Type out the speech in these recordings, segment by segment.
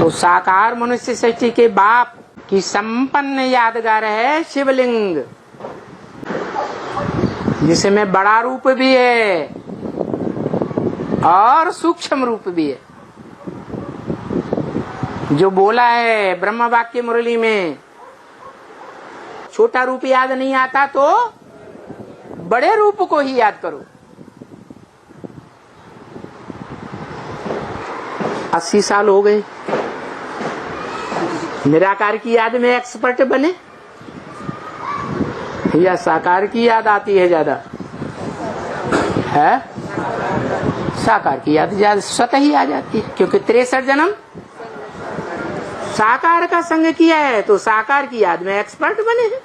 तो साकार मनुष्य सृष्टि के बाप की संपन्न यादगार है शिवलिंग, जिसमें बड़ा रूप भी है और सूक्ष्म रूप भी है। जो बोला है ब्रह्म वाक्य मुरली में, छोटा रूप याद नहीं आता तो बड़े रूप को ही याद करो। 80 साल हो गए, निराकार की याद में एक्सपर्ट बने या साकार की याद आती है ज्यादा? है साकार की याद ज्यादा स्वतः ही आ जाती है, क्योंकि 63 जन्म साकार का संग किया है तो साकार की याद में एक्सपर्ट बने हैं।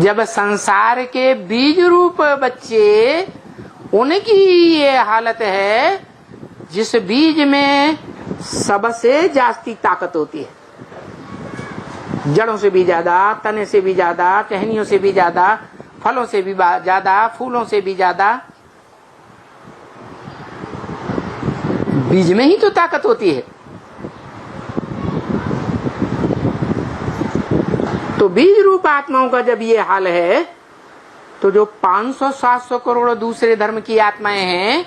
जब संसार के बीज रूप बच्चे, उनकी ये हालत है जिस बीज में सबसे जास्ती ताकत होती है, जड़ों से भी ज्यादा, तने से भी ज्यादा, टहनियों से भी ज्यादा, फलों से भी ज्यादा, फूलों से भी ज्यादा। बीज में ही तो ताकत होती है। तो बीज रूप आत्माओं का जब ये हाल है, तो जो 500-700 करोड़ दूसरे धर्म की आत्माएं हैं,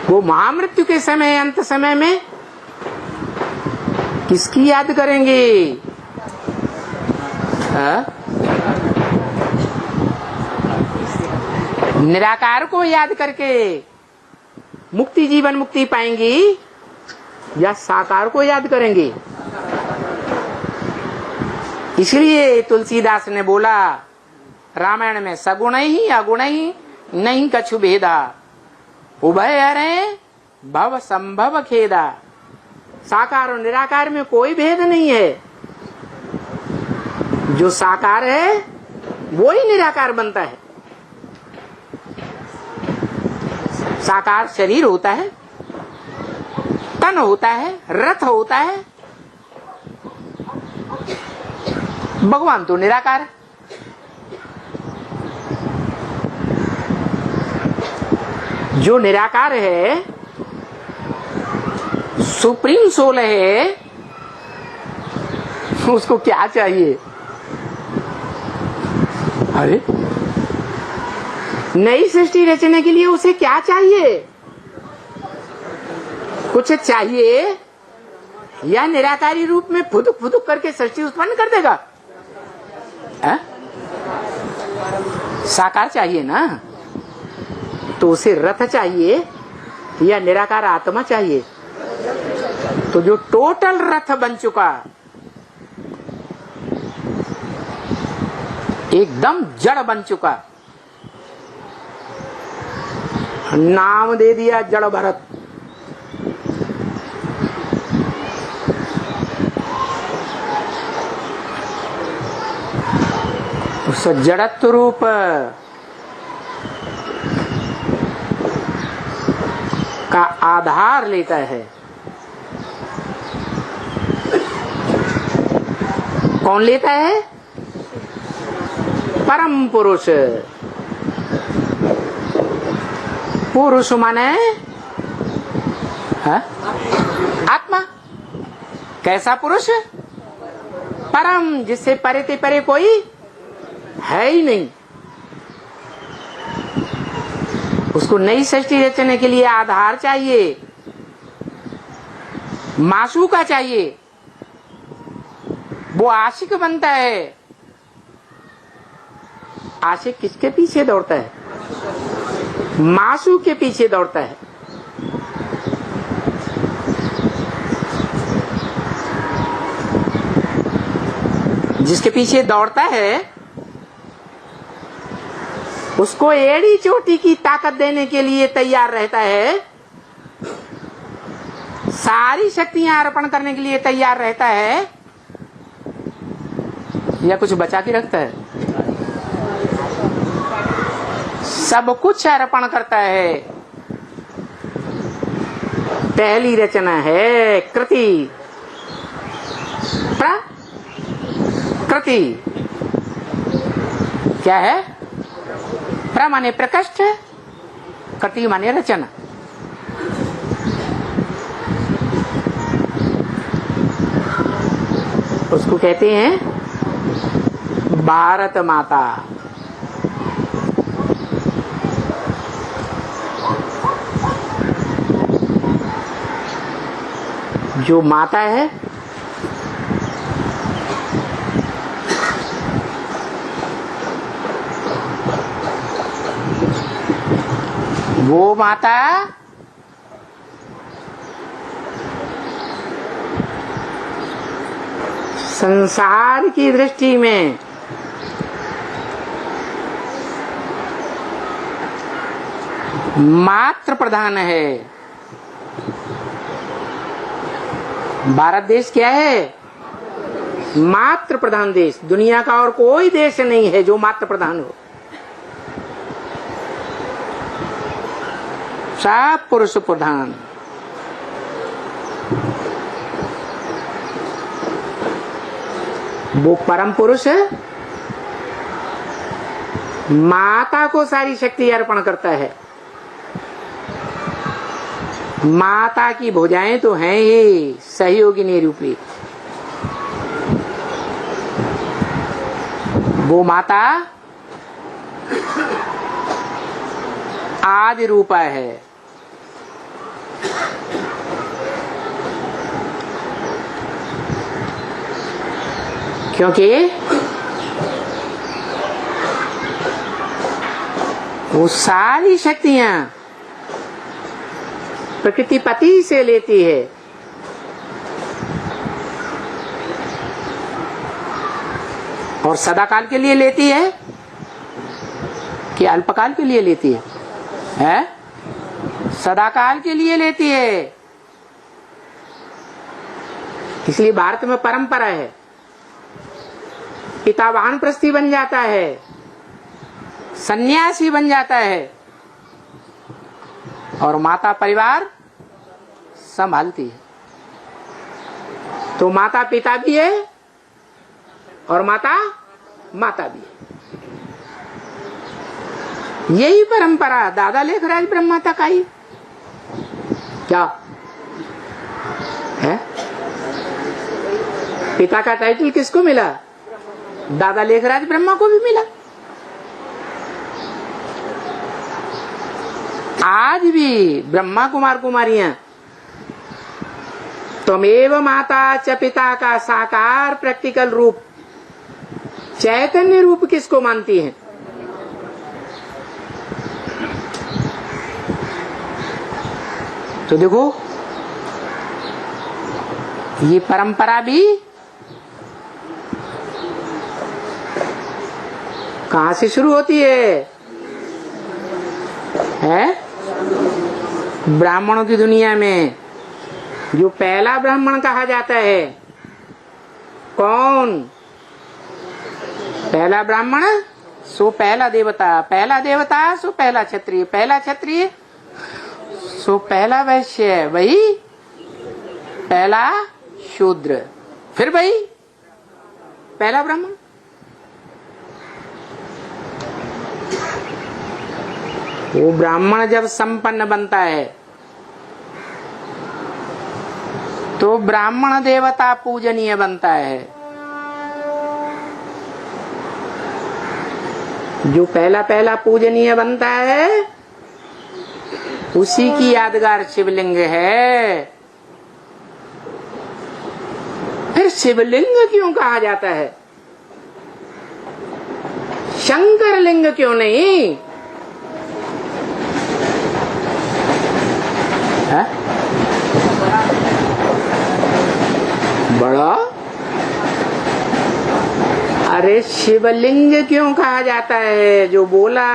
वो महामृत्यु के समय, अंत समय में किसकी याद करेंगे? निराकार को याद करके मुक्ति, जीवन मुक्ति पाएंगी या साकार को याद करेंगे? इसलिए तुलसीदास ने बोला रामायण में, सगुण ही अगुण ही नहीं कछु भेदा, उभय हरे भव संभव खेदा। साकार और निराकार में कोई भेद नहीं है। जो साकार है वो ही निराकार बनता है। साकार शरीर होता है, तन होता है, रथ होता है। भगवान तो निराकार है। जो निराकार है, सुप्रीम सोल है, उसको क्या चाहिए? अरे नई सृष्टि रचने के लिए उसे क्या चाहिए? कुछ चाहिए या निराकारी रूप में फुदुक फुदुक करके सृष्टि उत्पन्न कर देगा? साकार चाहिए ना, तो उसे रथ चाहिए या निराकार आत्मा चाहिए? तो जो टोटल रथ बन चुका, एकदम जड़ बन चुका, नाम दे दिया जड़ भरत। उस जड़त्व रूप का आधार लेता है। कौन लेता है? परम पुरुष। पुरुष माने आत्मा। कैसा पुरुष? परम, जिससे परे ते परे कोई है ही नहीं। उसको नई सृष्टि रचने के लिए आधार चाहिए, मासूका चाहिए। वो आशिक बनता है। आशिक किसके पीछे दौड़ता है? मासू के पीछे दौड़ता है। जिसके पीछे दौड़ता है उसको एड़ी चोटी की ताकत देने के लिए तैयार रहता है, सारी शक्तियां अर्पण करने के लिए तैयार रहता है, या कुछ बचा के रखता है? सब कुछ अर्पण करता है। पहली रचना है कृति। प्रकृति क्या है? प्र माने प्रकृष्ट, कटी माने रचना। उसको कहते हैं भारत माता। जो माता है वो माता संसार की दृष्टि में मात्र प्रधान है। भारत देश क्या है? मात्र प्रधान देश। दुनिया का और कोई देश नहीं है जो मात्र प्रधान हो। सब पुरुष प्रधान। वो परम पुरुष माता को सारी शक्ति अर्पण करता है। माता की भुजाएं तो हैं ही सहयोगिनी रूपी। वो माता आदि रूपा है। क्योंकि वो सारी शक्तियां प्रकृति पति से लेती है। और सदाकाल के लिए लेती है कि अल्पकाल के लिए लेती है? सदाकाल के लिए लेती है। इसलिए भारत में परंपरा है, पिता वानप्रस्थी बन जाता है, सन्यासी बन जाता है और माता परिवार संभालती है। तो माता पिता भी है और माता माता भी है। यही परंपरा दादा लेखराज ब्रह्मा तक आई। क्या है? पिता का टाइटल किसको मिला? दादा लेखराज ब्रह्मा को भी मिला। आज भी ब्रह्मा कुमार कुमारियां त्वमेव माता च पिता का साकार प्रैक्टिकल रूप चैतन्य रूप किसको मानती हैं? तो देखो ये परंपरा भी कहां से शुरू होती है? ब्राह्मणों की दुनिया में जो पहला ब्राह्मण कहा जाता है, कौन? पहला ब्राह्मण सो पहला देवता, पहला देवता सो पहला क्षत्रिय, पहला क्षत्रिय सो पहला वैश्य, वही पहला शूद्र, फिर वही पहला ब्राह्मण। वो ब्राह्मण जब संपन्न बनता है तो ब्राह्मण देवता पूजनीय बनता है। जो पहला पहला पूजनीय बनता है उसी की यादगार शिवलिंग है। फिर शिवलिंग क्यों कहा जाता है? शंकर लिंग क्यों नहीं? है? बड़ा? अरे शिवलिंग क्यों कहा जाता है? जो बोला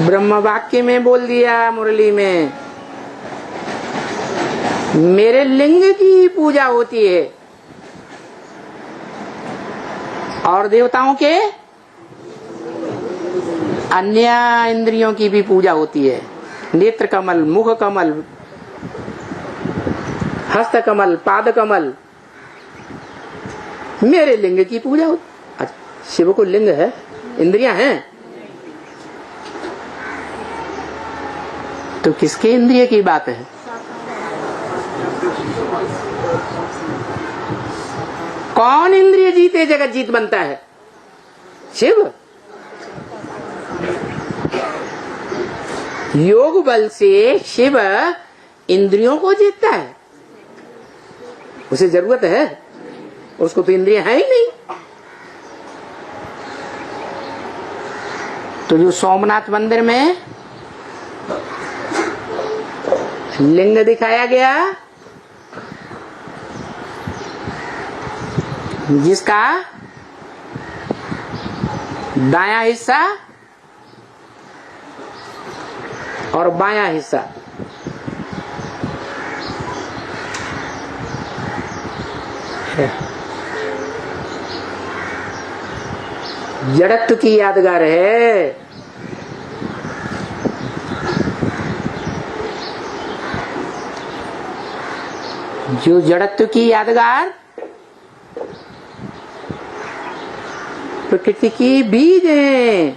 ब्रह्म वाक्य में बोल दिया, मुरली में मेरे लिंग की पूजा होती है और देवताओं के अन्य इंद्रियों की भी पूजा होती है। नेत्र कमल, मुख कमल, हस्त कमल, पाद कमल, मेरे लिंग की पूजा होती। शिव को लिंग है, इंद्रियां हैं? तो किसके इंद्रिय की बात है? कौन इंद्रिय जीते जगत जीत बनता है? शिव। योग बल से शिव इंद्रियों को जीतता है। उसे जरूरत है? उसको तो इंद्रिय है ही नहीं। तो जो सोमनाथ मंदिर में लिंग दिखाया गया, जिसका दायां हिस्सा और बायां हिस्सा जड़त्व की यादगार है। जो जड़त्व की यादगार प्रकृति की बीज है।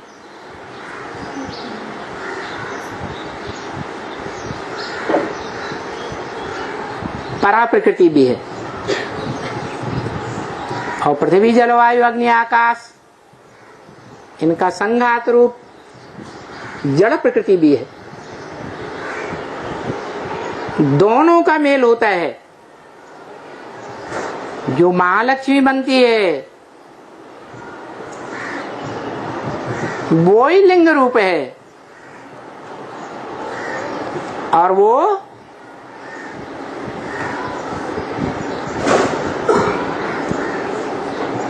परा प्रकृति भी है। और पृथ्वी जलवायु अग्नि आकाश, इनका संघात रूप जड़ प्रकृति भी है। दोनों का मेल होता है। जो महालक्ष्मी बनती है वो ही लिंग रूप है, और वो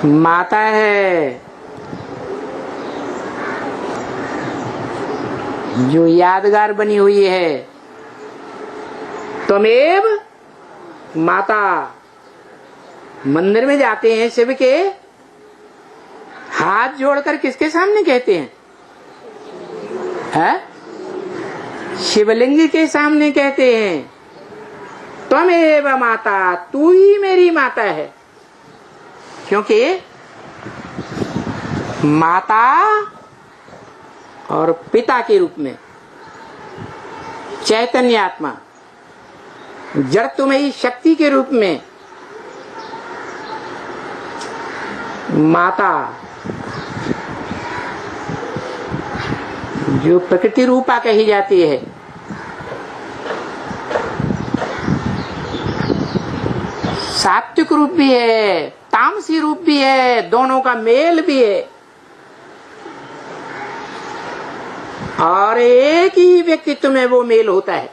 माता है। जो यादगार बनी हुई है, त्वमेव माता। मंदिर में जाते हैं शिव के, हाथ जोड़कर किसके सामने कहते हैं? शिवलिंग के सामने कहते हैं, त्वमेव माता, तू ही मेरी माता है। क्योंकि माता और पिता के रूप में चैतन्य आत्मा, जड़त्वमयी शक्ति के रूप में माता, जो प्रकृति रूपा कही जाती है, सात्विक रूप भी है, तामसी रूप भी है, दोनों का मेल भी है। और एक ही व्यक्तित्व में वो मेल होता है,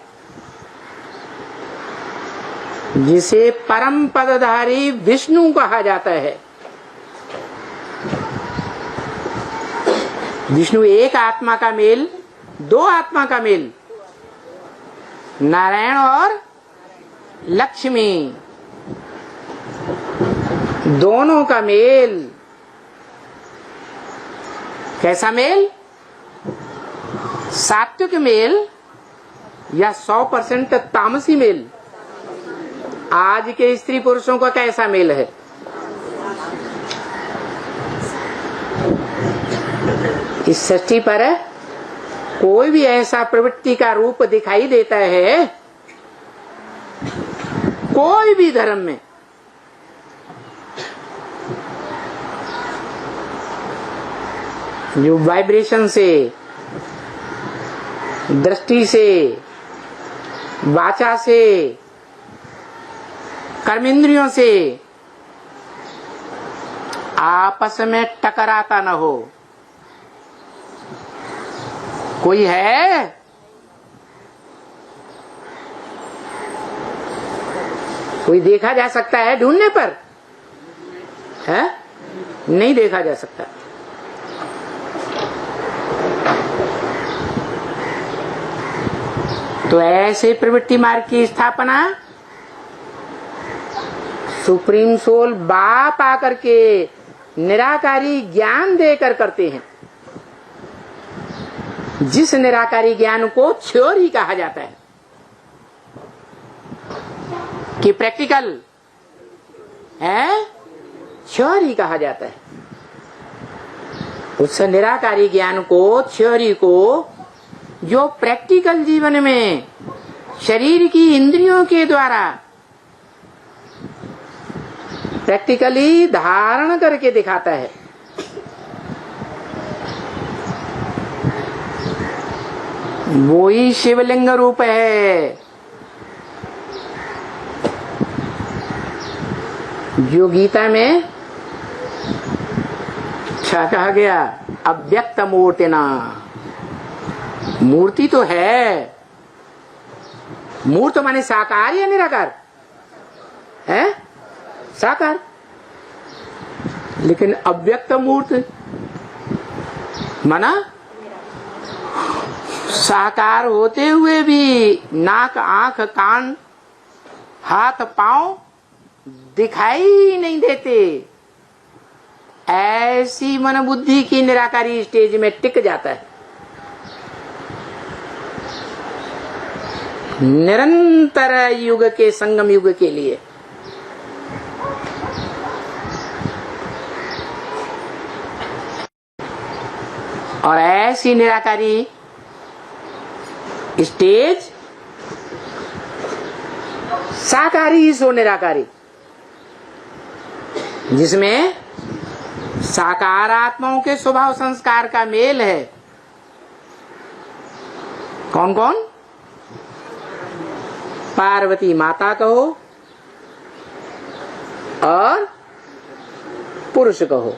जिसे परम पदधारी विष्णु कहा जाता है। विष्णु एक आत्मा का मेल, दो आत्मा का मेल, नारायण और लक्ष्मी, दोनों का मेल। कैसा मेल? सात्विक मेल या 100% तामसी मेल? आज के स्त्री पुरुषों का कैसा मेल है? इस सृष्टि पर कोई भी ऐसा प्रवृत्ति का रूप दिखाई देता है, कोई भी धर्म में, जो वाइब्रेशन से, दृष्टि से, वाचा से, कर्मेंद्रियों से आपस में टकराता न हो, कोई है? कोई देखा जा सकता है ढूंढने पर? है? नहीं देखा जा सकता। तो ऐसे प्रवृत्ति मार्ग की स्थापना सुप्रीम सोल बाप आकर के निराकारी ज्ञान देकर करते हैं, जिस निराकारी ज्ञान को थ्योरी कहा जाता है, कि प्रैक्टिकल है, थ्योरी कहा जाता है। उस निराकारी ज्ञान को, थ्योरी को जो प्रैक्टिकल जीवन में शरीर की इंद्रियों के द्वारा प्रैक्टिकली धारण करके दिखाता है, वो ही शिवलिंग रूप है। जो गीता में क्या कहा गया, अव्यक्त मूर्तिना, मूर्ति तो है, मूर्त माने साकार या निराकार है, साकार, लेकिन अव्यक्त मूर्त माना साकार होते हुए भी नाक, आंख, कान, हाथ, पांव दिखाई नहीं देते। ऐसी मन बुद्धि की निराकारी स्टेज में टिक जाता है। निरंतर युग के संगम युग के लिए और ऐसी निराकारी स्टेज साकारी सो निराकारी, जिसमें साकार आत्माओं के स्वभाव संस्कार का मेल है। कौन कौन? पार्वती माता कहो और पुरुष कहो,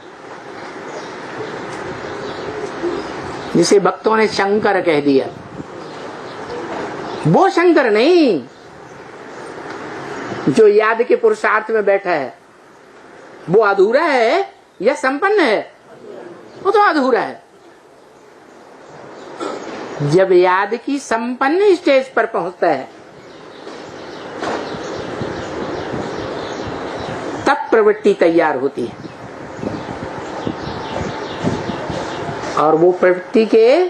जिसे भक्तों ने शंकर कह दिया। वो शंकर नहीं जो याद के पुरुषार्थ में बैठा है, वो अधूरा है या संपन्न है? वो तो अधूरा है। जब याद की संपन्न स्टेज पर पहुंचता है तब प्रवृत्ति तैयार होती है, और वो प्रवृत्ति के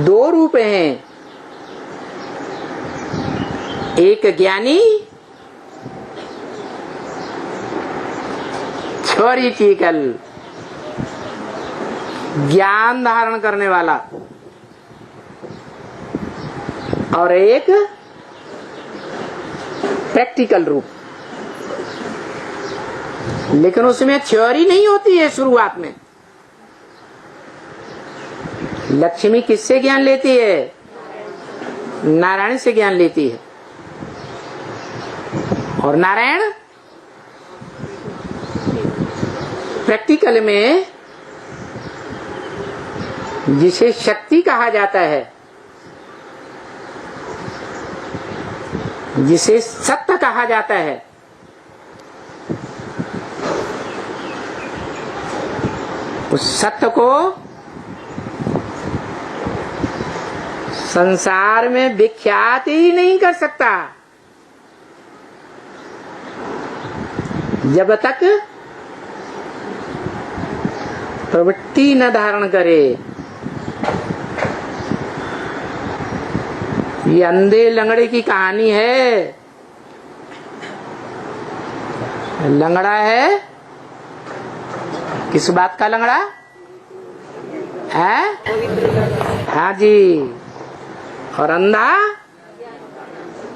दो रूप हैं, एक ज्ञानी, थ्योरिटिकल ज्ञान धारण करने वाला, और एक प्रैक्टिकल रूप। लेकिन उसमें थ्योरी नहीं होती है शुरुआत में। लक्ष्मी किससे ज्ञान लेती है? नारायण से ज्ञान लेती है। और नारायण प्रैक्टिकल में जिसे शक्ति कहा जाता है, जिसे सत्य कहा जाता है, उस सत्य को संसार में विख्यात ही नहीं कर सकता जब तक प्रवृत्ति न धारण करे। ये अंधे लंगड़े की कहानी है। लंगड़ा है, किस बात का लंगड़ा है? हाँ जी। और अंधा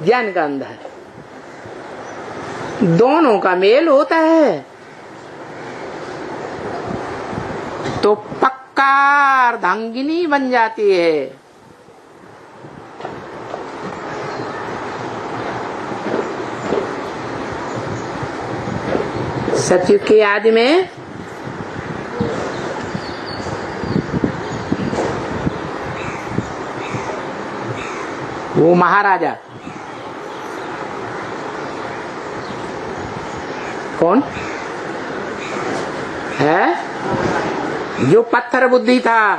ज्ञान का अंधा है। दोनों का मेल होता है तो पक्का अर्धांगिनी बन जाती है। सतयुग के आदि में वो महाराजा कौन है? जो पत्थर बुद्धि था।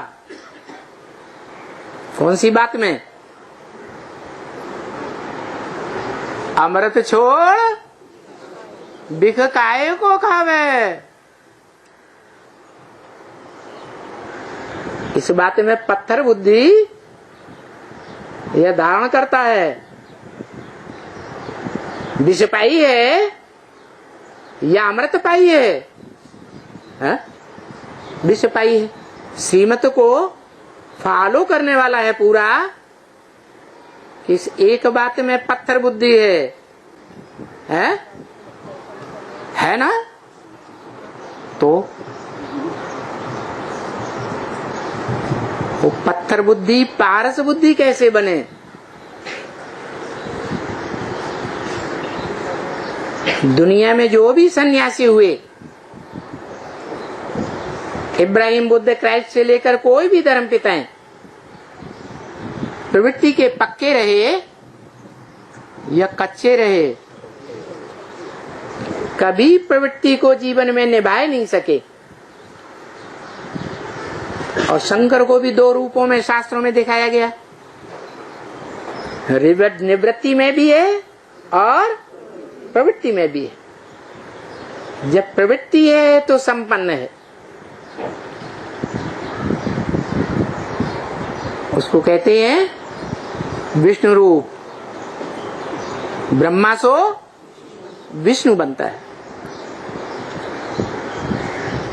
कौन सी बात में? अमृत छोड़ बिख काहे को खावे। इस बात में पत्थर बुद्धि यह धारण करता है। विष पाई है या अमृत पाई है? विष पाई है। श्रीमत को फॉलो करने वाला है पूरा, इस एक बात में पत्थर बुद्धि है ना? तो वो पत्थर बुद्धि पारस बुद्धि कैसे बने? दुनिया में जो भी सन्यासी हुए, इब्राहिम, बुद्ध, क्राइस्ट से लेकर कोई भी धर्म पिताएं, प्रवृत्ति के पक्के रहे या कच्चे रहे, कभी प्रवृत्ति को जीवन में निभाए नहीं सके। और शंकर को भी दो रूपों में शास्त्रों में दिखाया गया, निवृत्ति में भी है और प्रवृत्ति में भी है। जब प्रवृत्ति है तो संपन्न है, उसको कहते हैं विष्णु रूप। ब्रह्मा सो विष्णु बनता है।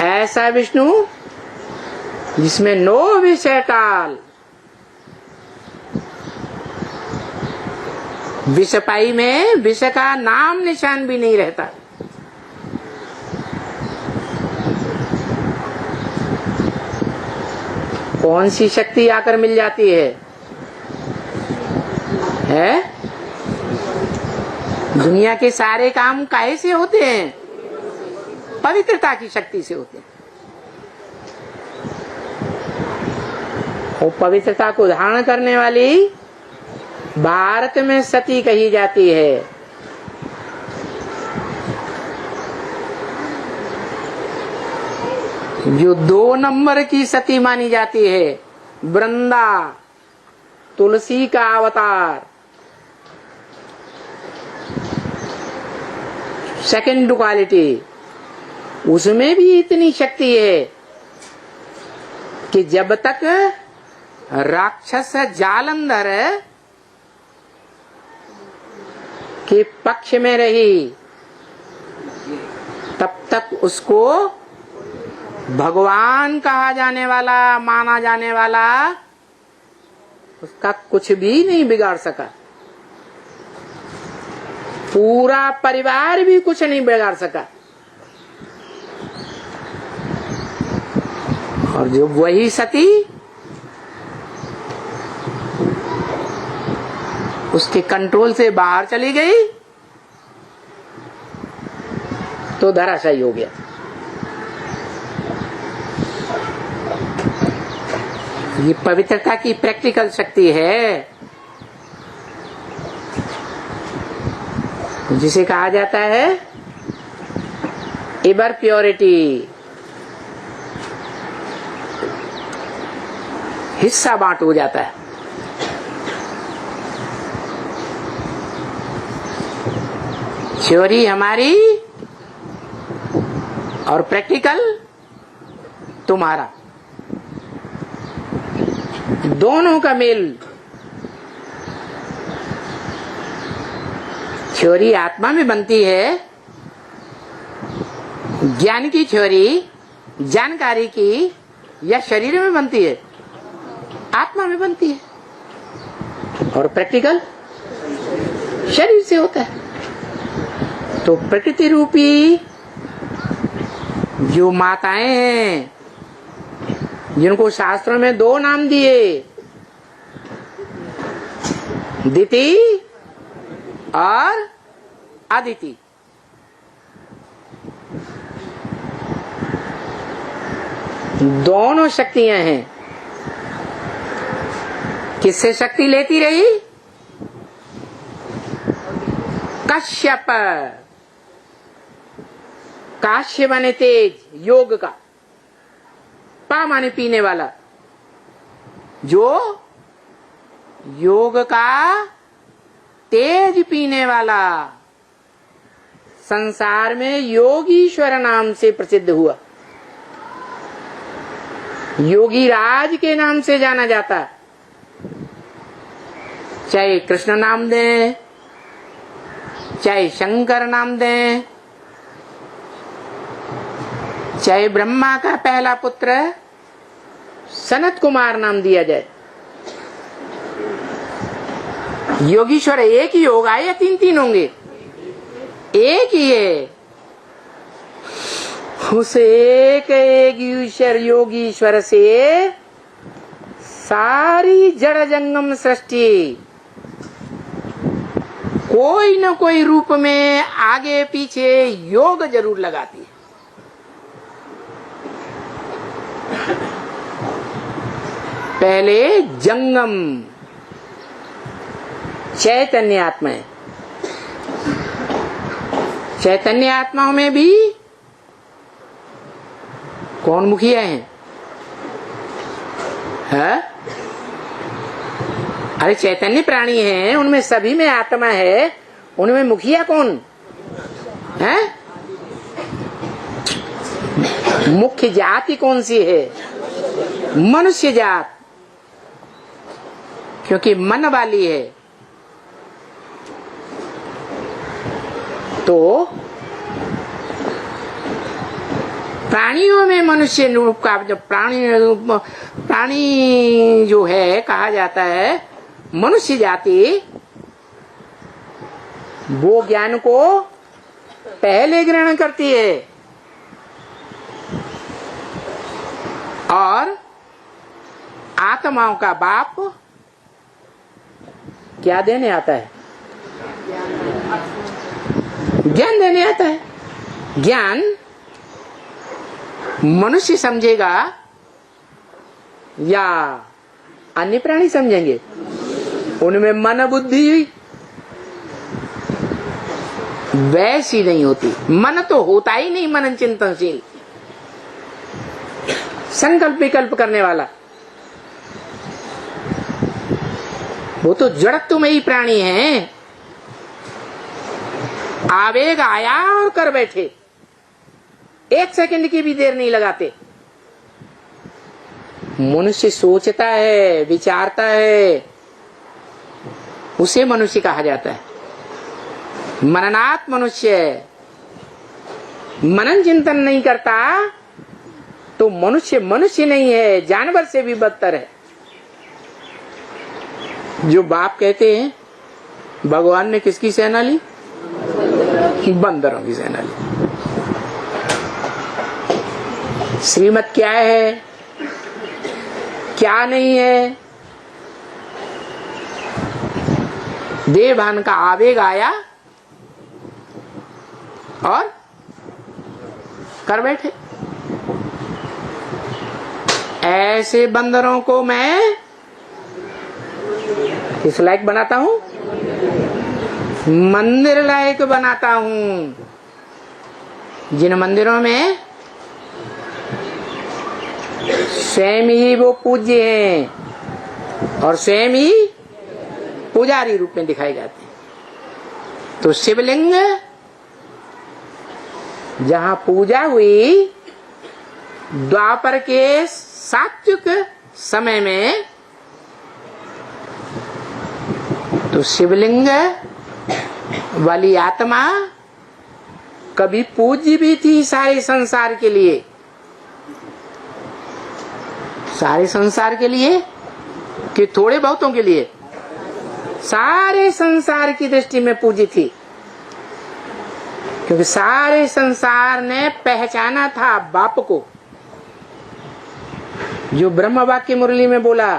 ऐसा विष्णु जिसमें नो विषय टाल, विषपाई में विष का नाम निशान भी नहीं रहता। कौन सी शक्ति आकर मिल जाती है? दुनिया के सारे काम काहे से होते हैं? पवित्रता की शक्ति से होते हैं। वो पवित्रता को धारण करने वाली भारत में सती कही जाती है। जो 2 नंबर की सती मानी जाती है, वृंदा, तुलसी का अवतार, सेकंड क्वालिटी, उसमें भी इतनी शक्ति है कि जब तक राक्षस जालंधर के पक्ष में रही, तब तक उसको भगवान कहा जाने वाला, माना जाने वाला, उसका कुछ भी नहीं बिगाड़ सका। पूरा परिवार भी कुछ नहीं बिगाड़ सका। और जो वही सती उसके कंट्रोल से बाहर चली गई तो धराशायी हो गया। ये पवित्रता की प्रैक्टिकल शक्ति है, जिसे कहा जाता है इबर प्योरिटी। हिस्सा बांट हो जाता है। थ्योरी हमारी और प्रैक्टिकल तुम्हारा, दोनों का मेल। थ्योरी आत्मा में बनती है, ज्ञान की थ्योरी, जानकारी की, या शरीर में बनती है? आत्मा में बनती है। और प्रैक्टिकल शरीर से होता है। तो प्रकृति रूपी जो माताएं हैं, जिनको शास्त्रों में 2 नाम दिए, दिति और अदिति, दोनों शक्तियां हैं। किससे शक्ति लेती रही? कश्यप। काश्य माने तेज, योग का, पा माने पीने वाला, जो योग का तेज पीने वाला संसार में योगीश्वर नाम से प्रसिद्ध हुआ। योगी राज के नाम से जाना जाता। चाहे कृष्ण नाम दें, चाहे शंकर नाम दें, चाहे ब्रह्मा का पहला पुत्र सनत कुमार नाम दिया जाए। योगीश्वर एक ही होगा या तीन तीन होंगे? एक ही है। उस एक ईश्वर योगीश्वर से सारी जड़ जंगम सृष्टि कोई न कोई रूप में आगे पीछे योग जरूर लगाती है। पहले जंगम चैतन्य आत्मा है। चैतन्य आत्माओं में भी कौन मुखिया हैं? है? अरे चैतन्य प्राणी हैं, उनमें सभी में आत्मा है, उनमें मुखिया कौन है? मुख्य जाति कौन सी है? मनुष्य जात, क्योंकि मन वाली है। तो प्राणियों में मनुष्य रूप का जब प्राणी जो है कहा जाता है मनुष्य जाति, वो ज्ञान को पहले ग्रहण करती है और आत्माओं का बाप क्या देने आता है? ज्ञान देने आता है। ज्ञान मनुष्य समझेगा या अन्य प्राणी समझेंगे? उनमें मन बुद्धि वैसी नहीं होती। मन तो होता ही नहीं मनन चिंतनशील, संकल्प विकल्प करने वाला। वो तो जड़त्व में ही प्राणी है। आवेग आया और कर बैठे, एक सेकंड की भी देर नहीं लगाते। मनुष्य सोचता है, विचारता है, उसे मनुष्य कहा जाता है। मननात् मनुष्य। मनन चिंतन नहीं करता तो मनुष्य मनुष्य नहीं है, जानवर से भी बदतर है। जो बाप कहते हैं भगवान ने किसकी सेना ली? बंदरों की सेना ली। श्रीमत क्या है, क्या नहीं है, देह भान का आवेग आया और कर बैठे। ऐसे बंदरों को मैं किस लायक बनाता हूं? मंदिर लायक बनाता हूं। जिन मंदिरों में स्वयं ही वो पूज्य हैं और स्वयं ही पुजारी रूप में दिखाए जाते हैं। तो शिवलिंग जहां पूजा हुई द्वापर के सात्विक समय में, तो शिवलिंग वाली आत्मा कभी पूज्य भी थी सारे संसार के लिए। सारे संसार के लिए कि थोड़े बहुतों के लिए? सारे संसार की दृष्टि में पूज्य थी, क्योंकि सारे संसार ने पहचाना था बाप को। जो ब्रह्म वाक्य मुरली में बोला,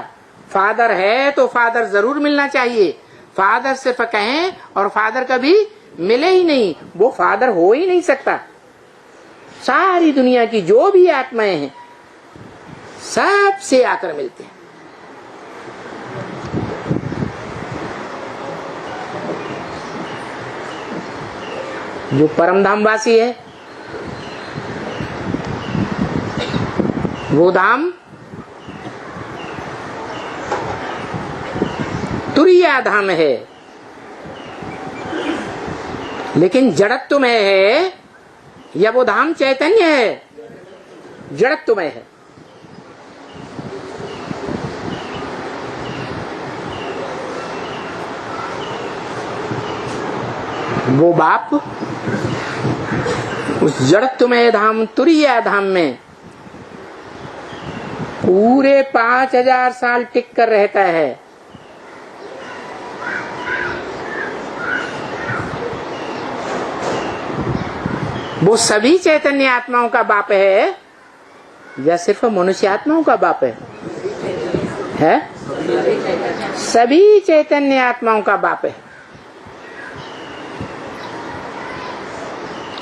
फादर है तो फादर जरूर मिलना चाहिए। फादर सिर्फ कहें और फादर कभी मिले ही नहीं, वो फादर हो ही नहीं सकता। सारी दुनिया की जो भी आत्माएं हैं सबसे आकर मिलते हैं। जो परमधाम वासी है वो धाम तुरिया धाम है, लेकिन जड़त्व में है या वो धाम चैतन्य है? जड़त्व में है। वो बाप उस जड़त्व में धाम तुरिया धाम में पूरे 5000 साल टिक कर रहता है। वो सभी चैतन्य आत्माओं का बाप है या सिर्फ मनुष्य आत्माओं का बाप है? सभी चैतन्य आत्माओं का बाप है।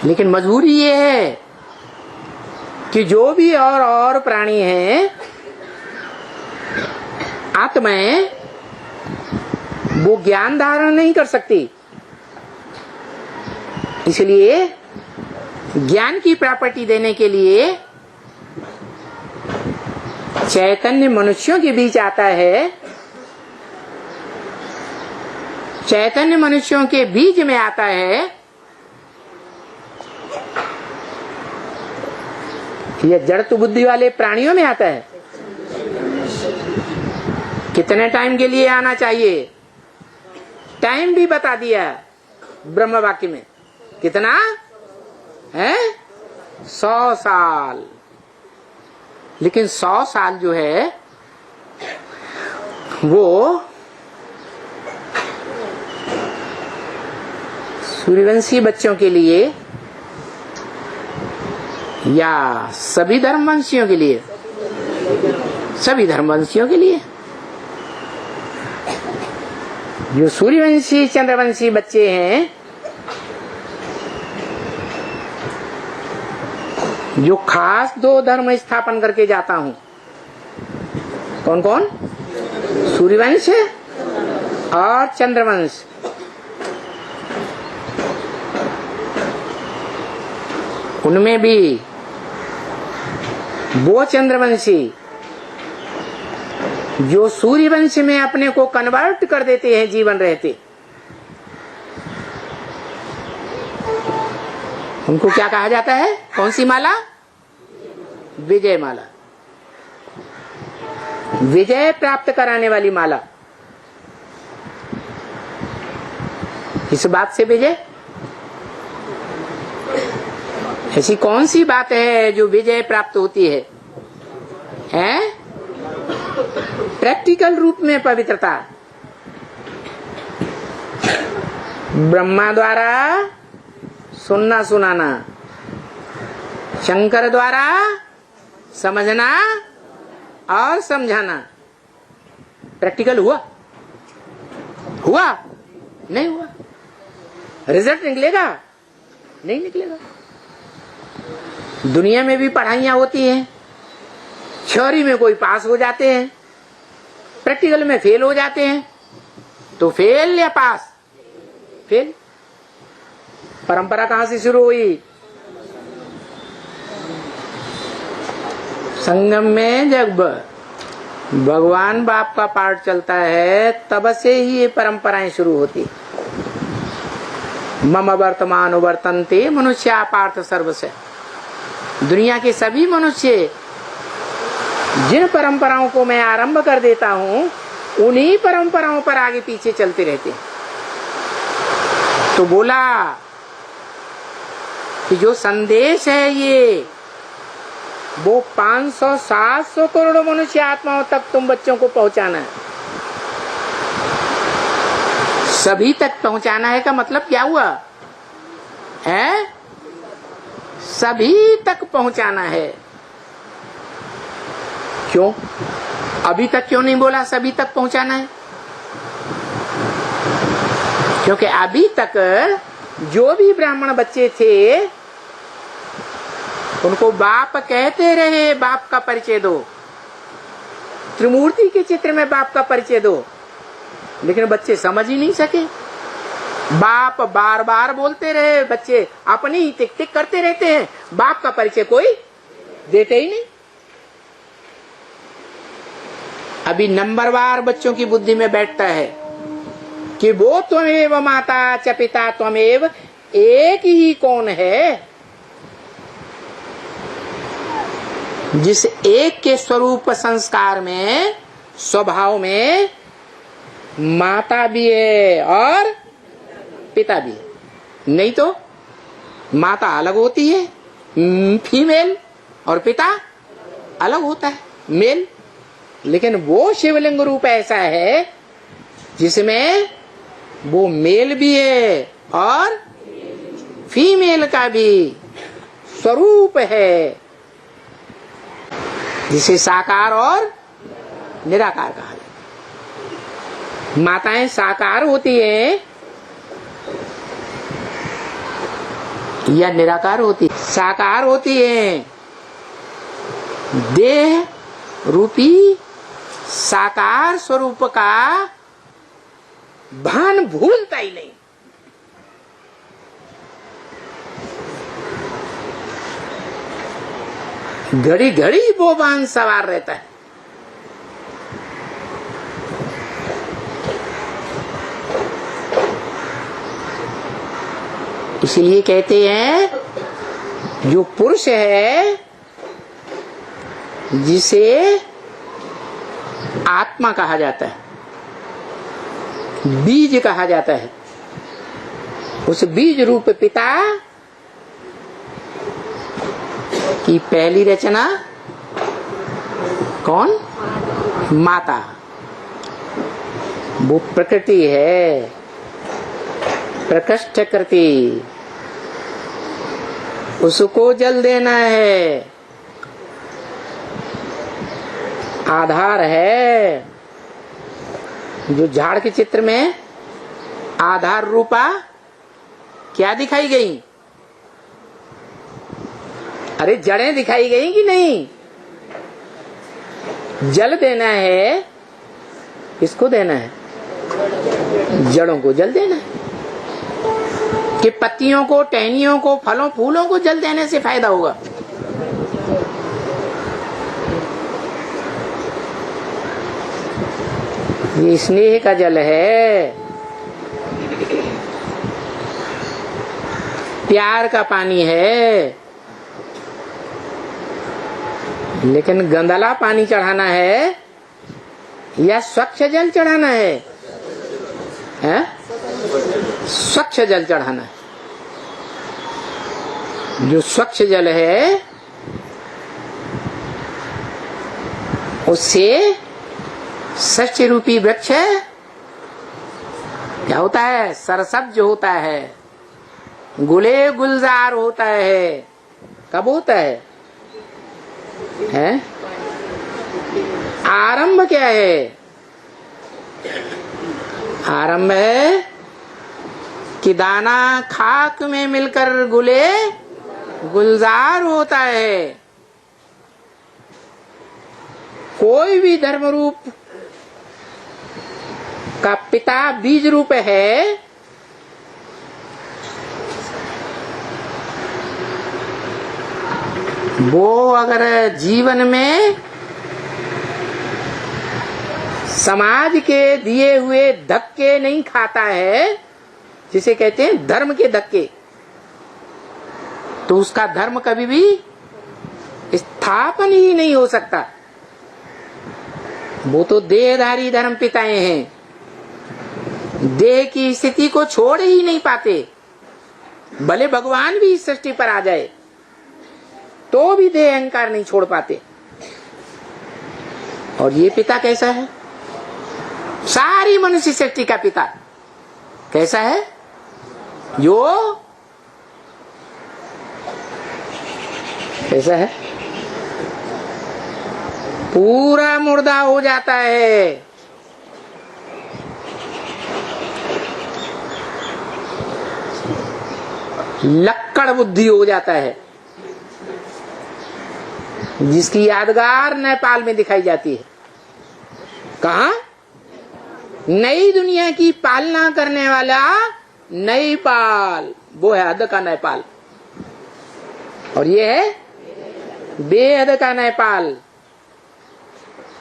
लेकिन मजबूरी ये है कि जो भी और प्राणी हैं, आत्माएं, वो ज्ञान धारण नहीं कर सकती। इसलिए ज्ञान की प्रॉपर्टी देने के लिए चैतन्य मनुष्यों के बीच आता है। चैतन्य मनुष्यों के बीज में आता है। यह जड़ बुद्धि वाले प्राणियों में आता है। कितने टाइम के लिए आना चाहिए? टाइम भी बता दिया ब्रह्म वाक्य में। कितना है? 100 साल। लेकिन 100 साल जो है वो सूर्यवंशी बच्चों के लिए या सभी धर्मवंशियों के लिए? सभी धर्मवंशियों के लिए। जो सूर्यवंशी चंद्रवंशी बच्चे हैं, जो खास 2 धर्म स्थापन करके जाता हूं। कौन कौन? सूर्यवंश और चंद्रवंश। उनमें भी वो चंद्रवंशी जो सूर्यवंश में अपने को कन्वर्ट कर देते हैं जीवन रहते, उनको क्या कहा जाता है? कौन सी माला? विजय माला। विजय प्राप्त कराने वाली माला। इस बात से विजय, ऐसी कौन सी बात है जो विजय प्राप्त होती है? हैं? प्रैक्टिकल रूप में पवित्रता। ब्रह्मा द्वारा सुनना सुनाना, शंकर द्वारा समझना और समझाना। प्रैक्टिकल हुआ? हुआ? नहीं हुआ। रिजल्ट निकलेगा? नहीं निकलेगा। दुनिया में भी पढ़ाइयां होती हैं, थ्योरी में कोई पास हो जाते हैं, प्रैक्टिकल में फेल हो जाते हैं। तो फेल या पास? फेल। परंपरा कहां से शुरू हुई? संगम में जब भगवान बाप का पाठ चलता है, तब से ही ये परंपराएं शुरू होती। मम वर्तमान वर्तन्ते मनुष्या पार्थ सर्वस्य। दुनिया के सभी मनुष्य जिन परंपराओं को मैं आरंभ कर देता हूं, उन्हीं परंपराओं पर आगे पीछे चलते रहते हैं। तो बोला कि जो संदेश है ये, वो 500-700 करोड़ मनुष्य आत्माओं तक तुम बच्चों को पहुंचाना है। सभी तक पहुंचाना है का मतलब क्या हुआ है? सभी तक पहुंचाना है। क्यों? अभी तक क्यों नहीं बोला सभी तक पहुंचाना है? क्योंकि अभी तक जो भी ब्राह्मण बच्चे थे, उनको बाप कहते रहे, बाप का परिचय दो, त्रिमूर्ति के चित्र में बाप का परिचय दो। लेकिन बच्चे समझ ही नहीं सके। बाप बार बार बोलते रहे, बच्चे अपनी ही टिक टिक करते रहते हैं, बाप का परिचय कोई देते ही नहीं। अभी नंबरवार बच्चों की बुद्धि में बैठता है कि वो त्वमेव माता च पिता त्वमेव, एक ही कौन है? जिस एक के स्वरूप संस्कार में, स्वभाव में माता भी है और पिता भी है। नहीं तो माता अलग होती है फीमेल, और पिता अलग होता है मेल। लेकिन वो शिवलिंग रूप ऐसा है जिसमें वो मेल भी है और फीमेल का भी स्वरूप है, जिसे साकार और निराकार कहा जाता। माताएं साकार होती हैं या निराकार होती? साकार होती हैं। देह रूपी साकार स्वरूप का भान भूलता ही नहीं। घड़ी घड़ी वो भान सवार रहता है। इसलिए कहते हैं जो पुरुष है जिसे आत्मा कहा जाता है, बीज कहा जाता है, उस बीज रूप पिता की पहली रचना कौन? माता। वो प्रकृति है, प्रकृष्ट कृति, उसको जल देना है, आधार है। जो झाड़ के चित्र में आधार रूपा क्या दिखाई गई? अरे जड़ें दिखाई गई कि नहीं? जल देना है, किसको देना है? जड़ों को जल देना है। कि पत्तियों को, टहनियों को, फलों फूलों को जल देने से फायदा होगा? ये स्नेह का जल है, प्यार का पानी है। लेकिन गंदला पानी चढ़ाना है या स्वच्छ जल चढ़ाना है? हैं? स्वच्छ जल चढ़ाना है। जो स्वच्छ जल है उससे सच्च रूपी वृक्ष क्या होता है? सरसब्ज होता है, गुले गुलजार होता है। कब होता है? हैं? आरंभ क्या है? आरंभ है कि दाना खाक में मिलकर गुले गुलजार होता है। कोई भी धर्म रूप का पिता बीज रूप है, वो अगर जीवन में समाज के दिए हुए धक्के नहीं खाता है, जिसे कहते हैं धर्म के धक्के, तो उसका धर्म कभी भी स्थापन ही नहीं हो सकता। वो तो देहधारी धर्म पिताएं हैं, देह की स्थिति को छोड़ ही नहीं पाते। भले भगवान भी इस सृष्टि पर आ जाए तो भी देह अहंकार नहीं छोड़ पाते। और ये पिता कैसा है? सारी मनुष्य सृष्टि का पिता कैसा है? जो कैसा है? पूरा मुर्दा हो जाता है, लक्कड़ बुद्धि हो जाता है, जिसकी यादगार नेपाल में दिखाई जाती है। कहा? नई दुनिया की पालना करने वाला नेपाल, वो है हद का नेपाल, और ये है बेहद का नेपाल।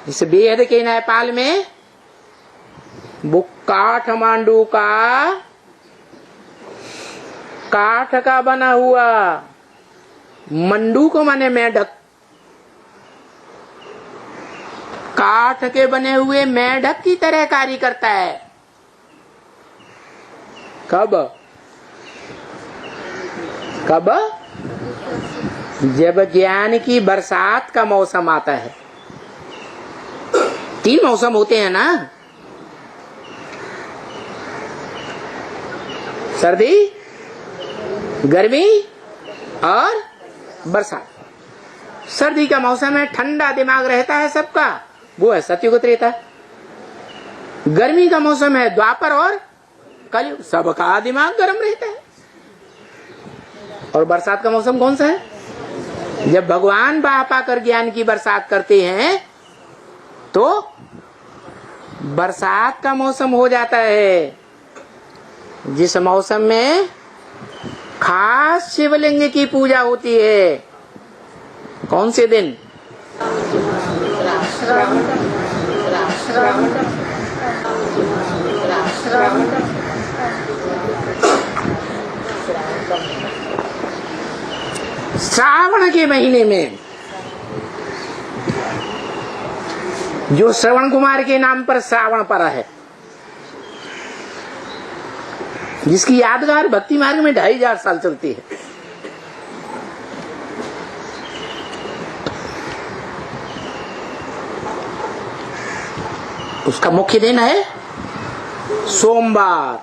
इस बेहद के नेपाल में वो काठमांडू का काठ का बना हुआ, मंडू को माने मेढक, काठ के बने हुए मेढक की तरह कार्य करता है। कब? कब? जब ज्ञान की बरसात का मौसम आता है। 3 मौसम होते हैं ना, सर्दी, गर्मी और बरसात। सर्दी का मौसम है, ठंडा दिमाग रहता है सबका, वो है सतयुग त्रेता। गर्मी का मौसम है द्वापर और कलयुग, सबका दिमाग गर्म रहता है। और बरसात का मौसम कौन सा है? जब भगवान बहा पाकर ज्ञान की बरसात करते हैं तो बरसात का मौसम हो जाता है, जिस मौसम में खास शिवलिंग की पूजा होती है। कौन से दिन? श्रावण के महीने में, जो श्रवण कुमार के नाम पर श्रावण पड़ा है, जिसकी यादगार भक्ति मार्ग में 2500 साल चलती है। उसका मुख्य दिन है सोमवार,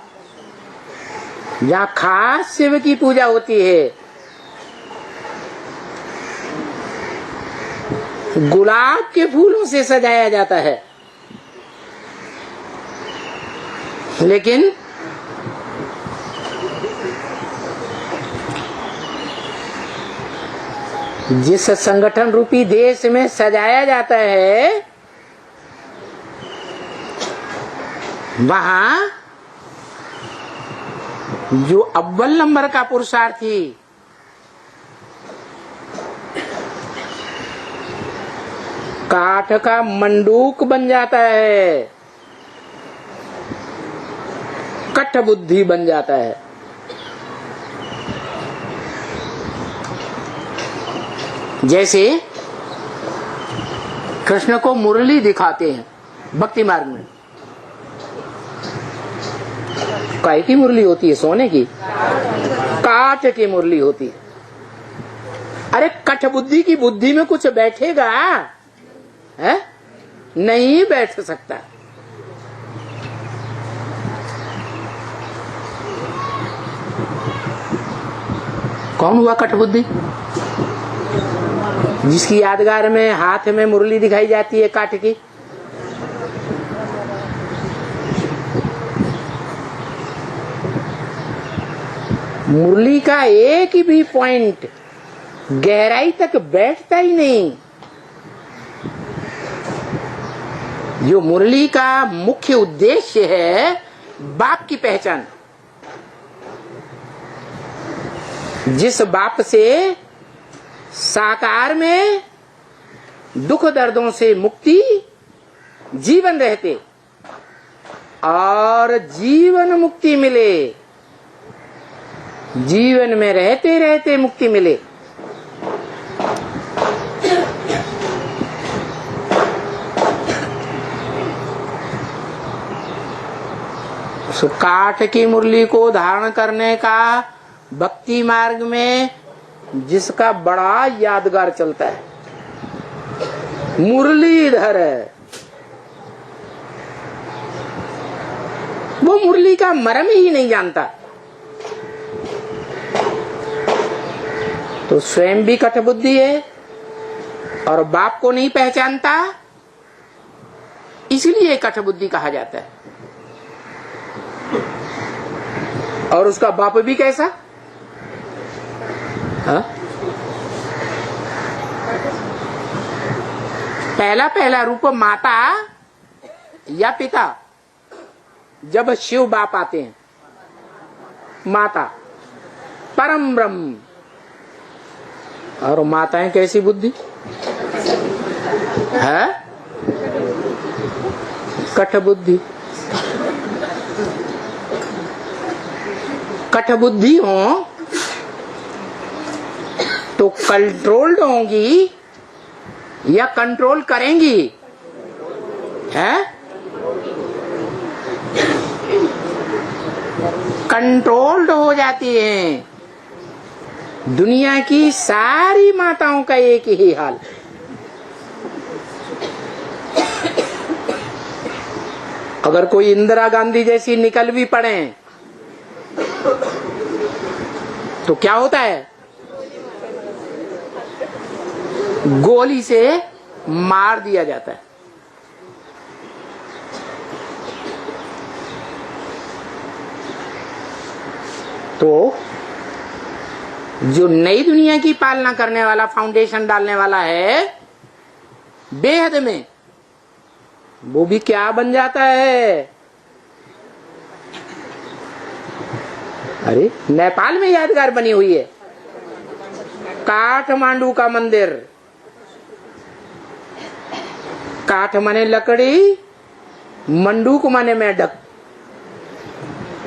जहां खास शिव की पूजा होती है। गुलाब के फूलों से सजाया जाता है, लेकिन जिस संगठन रूपी देश में सजाया जाता है, वहां जो अव्वल नंबर का पुरुषार्थी काठ का मंडूक बन जाता है, कठबुद्धि बन जाता है। जैसे कृष्ण को मुरली दिखाते हैं भक्ति मार्ग में, काय की मुरली होती है? सोने की, काठ की मुरली होती है। अरे कठबुद्धि की बुद्धि में कुछ बैठेगा है? नहीं बैठ सकता। कौन हुआ कठबुद्धि? जिसकी यादगार में हाथ में मुरली दिखाई जाती है काठ की। मुरली का एक भी पॉइंट गहराई तक बैठता ही नहीं। जो मुरली का मुख्य उद्देश्य है, बाप की पहचान, जिस बाप से साकार में दुख दर्दों से मुक्ति, जीवन रहते और जीवन मुक्ति मिले, जीवन में रहते रहते मुक्ति मिले। उस काठ की मुरली को धारण करने का भक्ति मार्ग में जिसका बड़ा यादगार चलता है, मुरलीधर है। वो मुरली का मर्म ही नहीं जानता, तो स्वयं भी कठबुद्धि है और बाप को नहीं पहचानता, इसलिए कठबुद्धि कहा जाता है। और उसका बाप भी कैसा? हाँ? पहला रूप माता या पिता। जब शिव बाप आते हैं, माता परम ब्रह्म, और माताएं कैसी बुद्धि है? कठबुद्धि। कठबुद्धि हो तो कंट्रोल्ड होंगी या कंट्रोल करेंगी? है कंट्रोल्ड हो जाती हैं। दुनिया की सारी माताओं का एक ही हाल, अगर कोई इंदिरा गांधी जैसी निकल भी पड़े तो क्या होता है, गोली से मार दिया जाता है। तो जो नई दुनिया की पालना करने वाला, फाउंडेशन डालने वाला है बेहद में, वो भी क्या बन जाता है। अरे नेपाल में यादगार बनी हुई है, काठमांडू का मंदिर। काठ माने लकड़ी, मंडूक माने मेढक।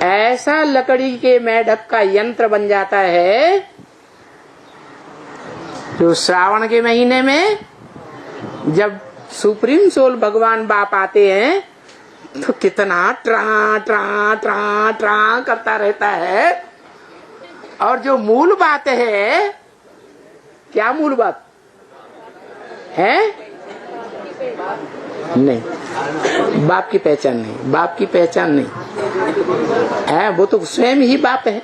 ऐसा लकड़ी के मेढक का यंत्र बन जाता है जो श्रावण के महीने में जब सुप्रीम सोल भगवान बाप आते हैं तो कितना ट्रा ट्रा ट्रा ट्रा करता रहता है। और जो मूल बात है, क्या मूल बात है? नहीं, बाप की पहचान नहीं, बाप की पहचान नहीं है। वो तो स्वयं ही बाप है।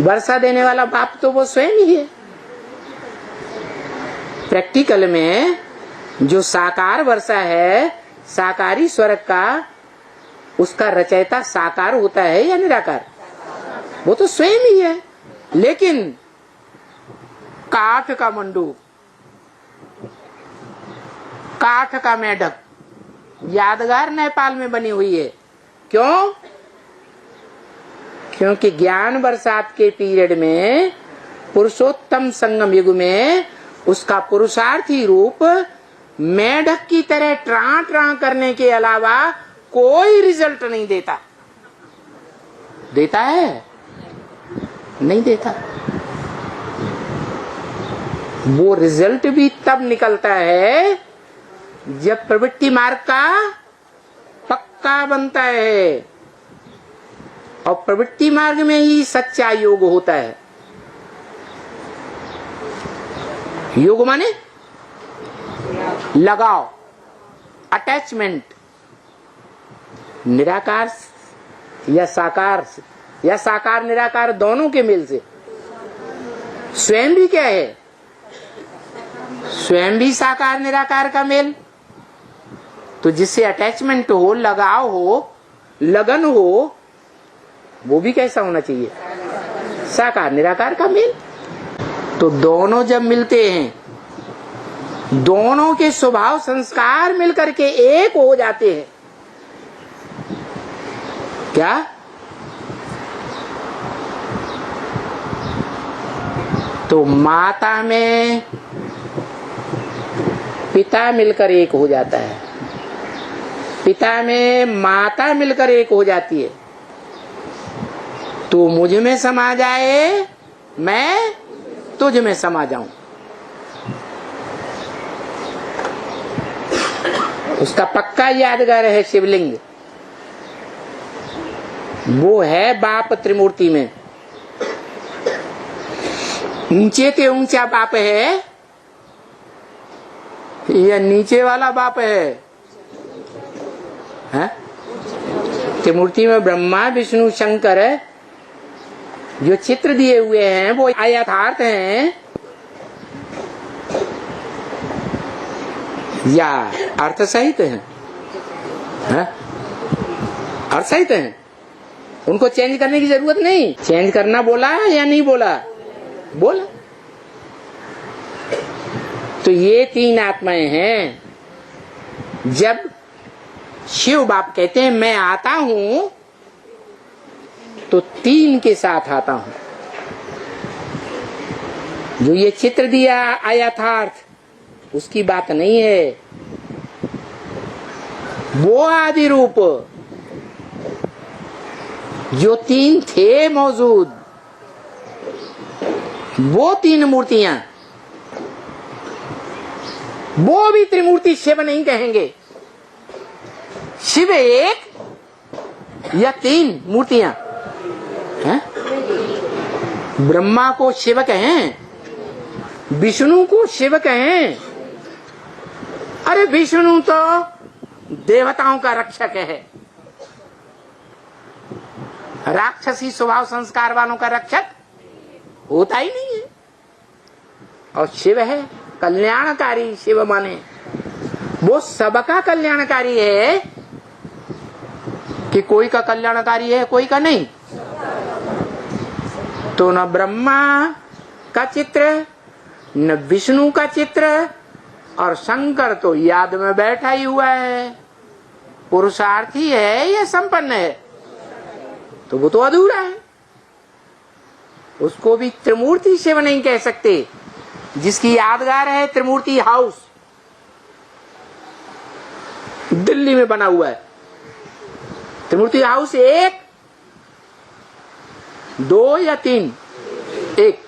वर्षा देने वाला बाप तो वो स्वयं ही है। प्रैक्टिकल में जो साकार वर्षा है, साकारी स्वर्ग का, उसका रचयिता साकार होता है या निराकार? वो तो स्वयं ही है। लेकिन काठ का मंडूक, काठ का मेढक यादगार नेपाल में बनी हुई है। क्यों? क्योंकि ज्ञान बरसात के पीरियड में, पुरुषोत्तम संगम युग में, उसका पुरुषार्थी रूप मेढक की तरह ट्रा ट्रा करने के अलावा कोई रिजल्ट नहीं देता। देता है? नहीं देता। वो रिजल्ट भी तब निकलता है जब प्रवृत्ति मार्ग का पक्का बनता है। और प्रवृत्ति मार्ग में ही सच्चा योग होता है। योग माने लगाव, अटैचमेंट। निराकार या साकार, या साकार निराकार दोनों के मेल से। स्वयं भी क्या है? स्वयं भी साकार निराकार का मेल। तो जिससे अटैचमेंट हो, लगाव हो, लगन हो, वो भी कैसा होना चाहिए? साकार निराकार का मेल। तो दोनों जब मिलते हैं, दोनों के स्वभाव संस्कार मिलकर के एक हो जाते हैं। क्या? तो माता में पिता मिलकर एक हो जाता है, पिता में माता मिलकर एक हो जाती है। तो मुझ में समा जाए, मैं तुझ में समा जाऊं। उसका पक्का यादगार है शिवलिंग। वो है बाप त्रिमूर्ति में। ऊंचे के ऊंचा बाप है या नीचे वाला बाप है? त्रिमूर्ति में ब्रह्मा विष्णु शंकर है। जो चित्र दिए हुए हैं वो यथार्थ हैं या अर्थ सहित हैं? अर्थ सहित हैं। उनको चेंज करने की जरूरत नहीं। चेंज करना बोला या नहीं बोला? बोला। तो ये तीन आत्माएं हैं। जब शिव बाप कहते हैं मैं आता हूं, तो तीन के साथ आता हूं। जो ये चित्र दिया अयथार्थ, उसकी बात नहीं है। वो आदि रूप जो तीन थे मौजूद, वो तीन मूर्तियां, वो भी त्रिमूर्ति शिव नहीं कहेंगे। शिव एक या तीन मूर्तियां हैं? ब्रह्मा को शिव कहें, विष्णु को शिव कहें। अरे विष्णु तो देवताओं का रक्षक है, राक्षसी स्वभाव संस्कार वालों का रक्षक होता ही नहीं है। और शिव है कल्याणकारी। शिव माने वो सबका कल्याणकारी है कि कोई का कल्याणकारी है कोई का नहीं। तो न ब्रह्मा का चित्र न विष्णु का चित्र, और शंकर तो याद में बैठा ही हुआ है। पुरुषार्थी है या संपन्न है? तो वो तो अधूरा है। उसको भी त्रिमूर्ति शिव नहीं कह सकते। जिसकी यादगार है त्रिमूर्ति हाउस, दिल्ली में बना हुआ है। त्रिमूर्ति हाउस 1, 2 या 3? 1।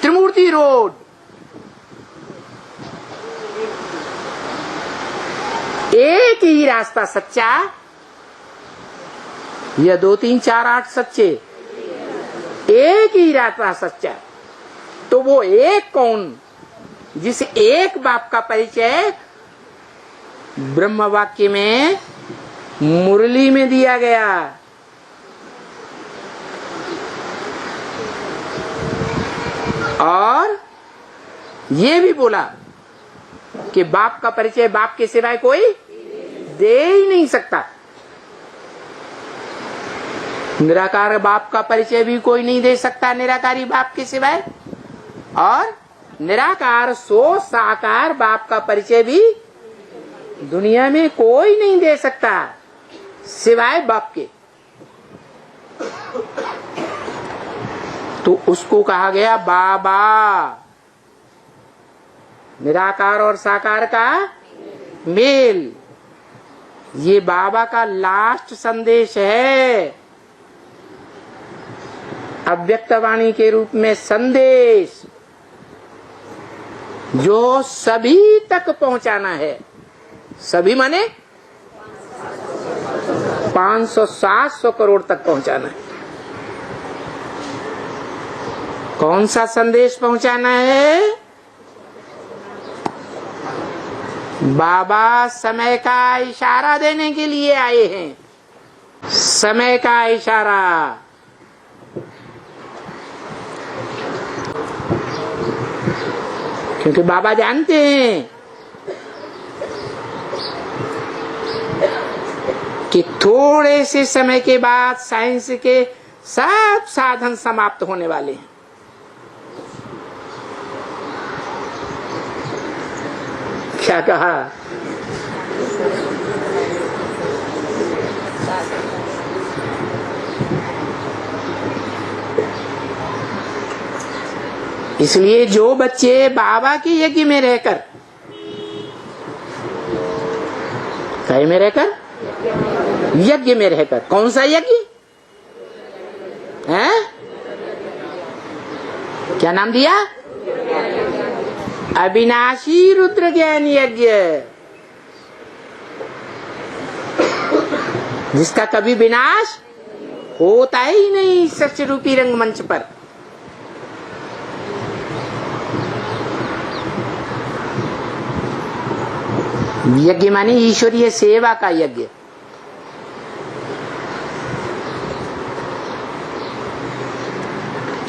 त्रिमूर्ति रोड, एक ही रास्ता सच्चा या 2, 3, 4, 8 सच्चे? एक ही रास्ता सच्चा। तो वो एक कौन? जिस एक बाप का परिचय ब्रह्म वाक्य में मुरली में दिया गया। और ये भी बोला कि बाप का परिचय बाप के सिवाय कोई दे ही नहीं सकता। निराकार बाप का परिचय भी कोई नहीं दे सकता निराकारी बाप के सिवाय, और निराकार सो साकार बाप का परिचय भी दुनिया में कोई नहीं दे सकता सिवाय बाप के। तो उसको कहा गया बाबा। निराकार और साकार का मेल, ये बाबा का लास्ट संदेश है। अव्यक्त वाणी के रूप में संदेश जो सभी तक पहुंचाना है। सभी माने 500-700 करोड़ तक पहुंचाना है। कौन सा संदेश पहुंचाना है? बाबा समय का इशारा देने के लिए आए हैं। समय का इशारा। क्योंकि बाबा जानते हैं कि थोड़े से समय के बाद साइंस के सब साधन समाप्त होने वाले हैं। क्या कहा? इसलिए जो बच्चे बाबा के यज्ञ में रहकर, कहीं में रहकर, यज्ञ में रहकर, कौन सा यज्ञ है? क्या नाम दिया? अविनाशी रुद्र ज्ञान यज्ञ, जिसका कभी विनाश होता ही नहीं सच रूपी रंगमंच पर। यज्ञ माने ईश्वरीय सेवा का यज्ञ।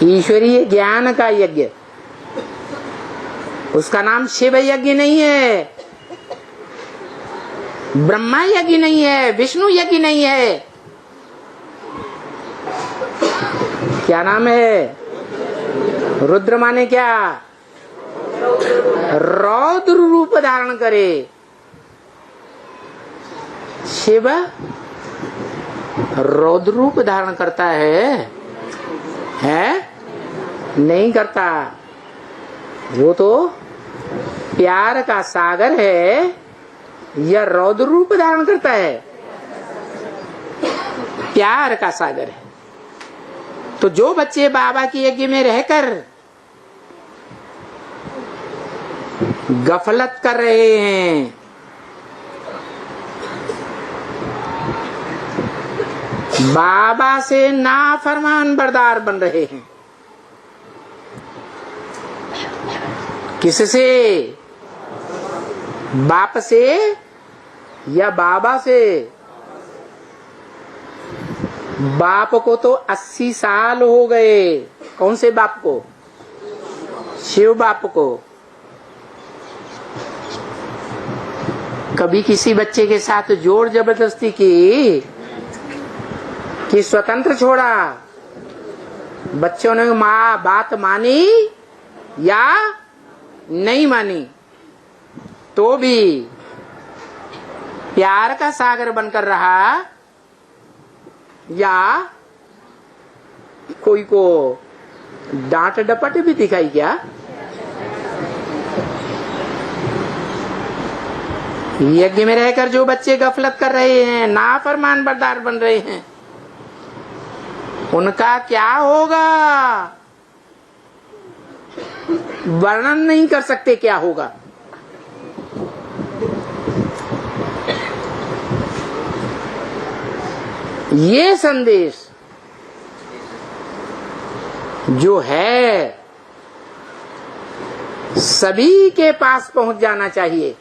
ईश्वरीय ज्ञान का यज्ञ। उसका नाम शिव यज्ञ नहीं है, ब्रह्मा यज्ञ नहीं है, विष्णु यज्ञ नहीं है। क्या नाम है? रुद्र माने क्या? रौद्र रूप धारण करे। शिव रौद्र रूप धारण करता है? नहीं करता। वो तो प्यार का सागर है या रौद्र रूप धारण करता है? प्यार का सागर है। तो जो बच्चे बाबा के यज्ञ में रहकर गफलत कर रहे हैं, बाबा से नाफरमान बरदार बन रहे हैं। किससे? बाप से या बाबा से? बाप को तो 80 साल हो गए। कौन से बाप को? शिव बाप को। कभी किसी बच्चे के साथ जोर जबरदस्ती की कि स्वतंत्र छोड़ा? बच्चों ने बात मानी या नहीं मानी? तो भी प्यार का सागर बनकर रहा या कोई को डांट डपट भी दिखाई क्या? यज्ञ में रहकर जो बच्चे गफलत कर रहे हैं, नाफरमान बरदार बन रहे हैं, उनका क्या होगा? वर्णन नहीं कर सकते क्या होगा। ये संदेश जो है सभी के पास पहुंच जाना चाहिए।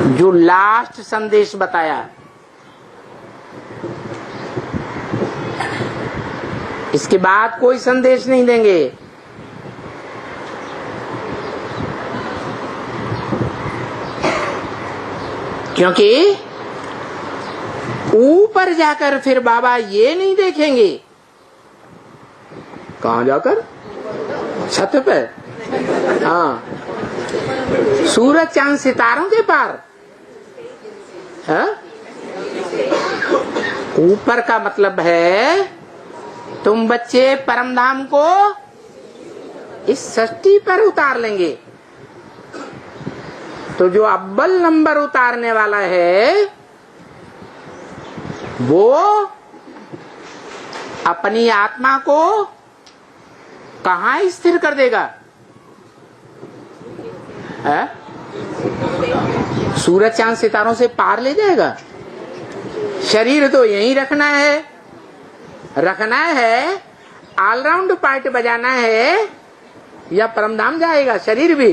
जो लास्ट संदेश बताया, इसके बाद कोई संदेश नहीं देंगे। क्योंकि ऊपर जाकर फिर बाबा ये नहीं देखेंगे। कहां जाकर? छत पे? हाँ, सूरज चांद सितारों के पार। हाँ? ऊपर का मतलब है तुम बच्चे परमधाम को इस सृष्टि पर उतार लेंगे। तो जो अव्वल नंबर उतारने वाला है वो अपनी आत्मा को कहां स्थिर कर देगा? है? सूरज चांद सितारों से पार ले जाएगा। शरीर तो यहीं रखना है, ऑलराउंड पार्ट बजाना है, या परमधाम जाएगा शरीर भी?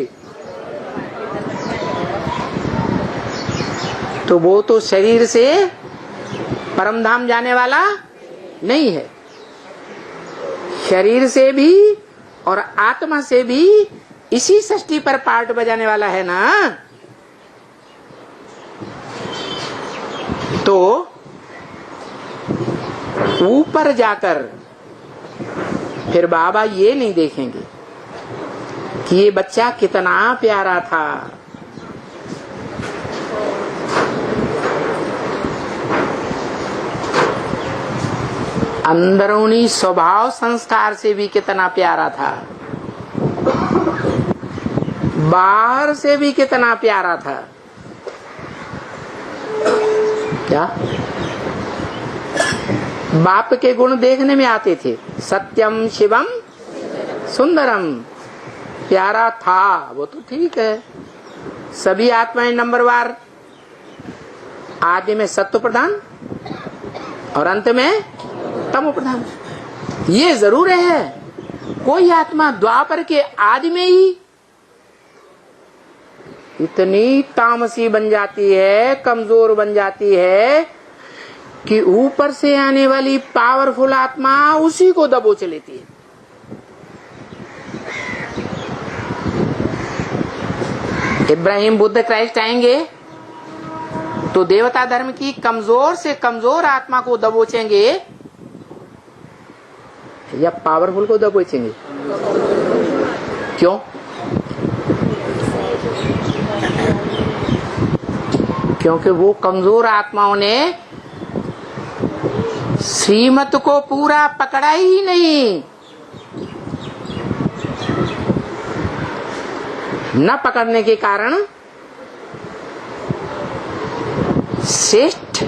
तो वो तो शरीर से परमधाम जाने वाला नहीं है। शरीर से भी और आत्मा से भी इसी सृष्टि पर पार्ट बजाने वाला है ना। तो ऊपर जाकर फिर बाबा ये नहीं देखेंगे कि ये बच्चा कितना प्यारा था। अंदरूनी स्वभाव संस्कार से भी कितना प्यारा था, बाहर से भी कितना प्यारा था। क्या बाप के गुण देखने में आते थे? सत्यम शिवम सुंदरम, प्यारा था, वो तो ठीक है। सभी आत्माएं नंबरवार, आदि में सत्व प्रधान और अंत में तमो प्रधान। ये जरूर है, कोई आत्मा द्वापर के आदि में ही इतनी तामसी बन जाती है, कमजोर बन जाती है कि ऊपर से आने वाली पावरफुल आत्मा उसी को दबोच लेती है। इब्राहिम बुद्ध क्राइस्ट आएंगे तो देवता धर्म की कमजोर से कमजोर आत्मा को दबोचेंगे या पावरफुल को दबोचेंगे? क्यों? क्योंकि वो कमजोर आत्माओं ने श्रीमत को पूरा पकड़ा ही नहीं। न पकड़ने के कारण श्रेष्ठ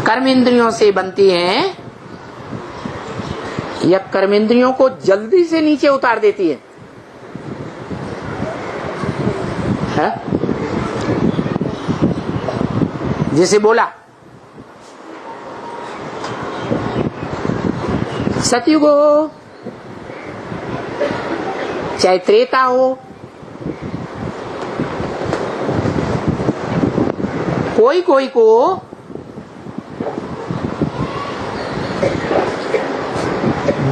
कर्मेंद्रियों से बनती हैं या कर्मेंद्रियों को जल्दी से नीचे उतार देती है? जैसे बोला सतयुग चाहे त्रेता हो, कोई कोई को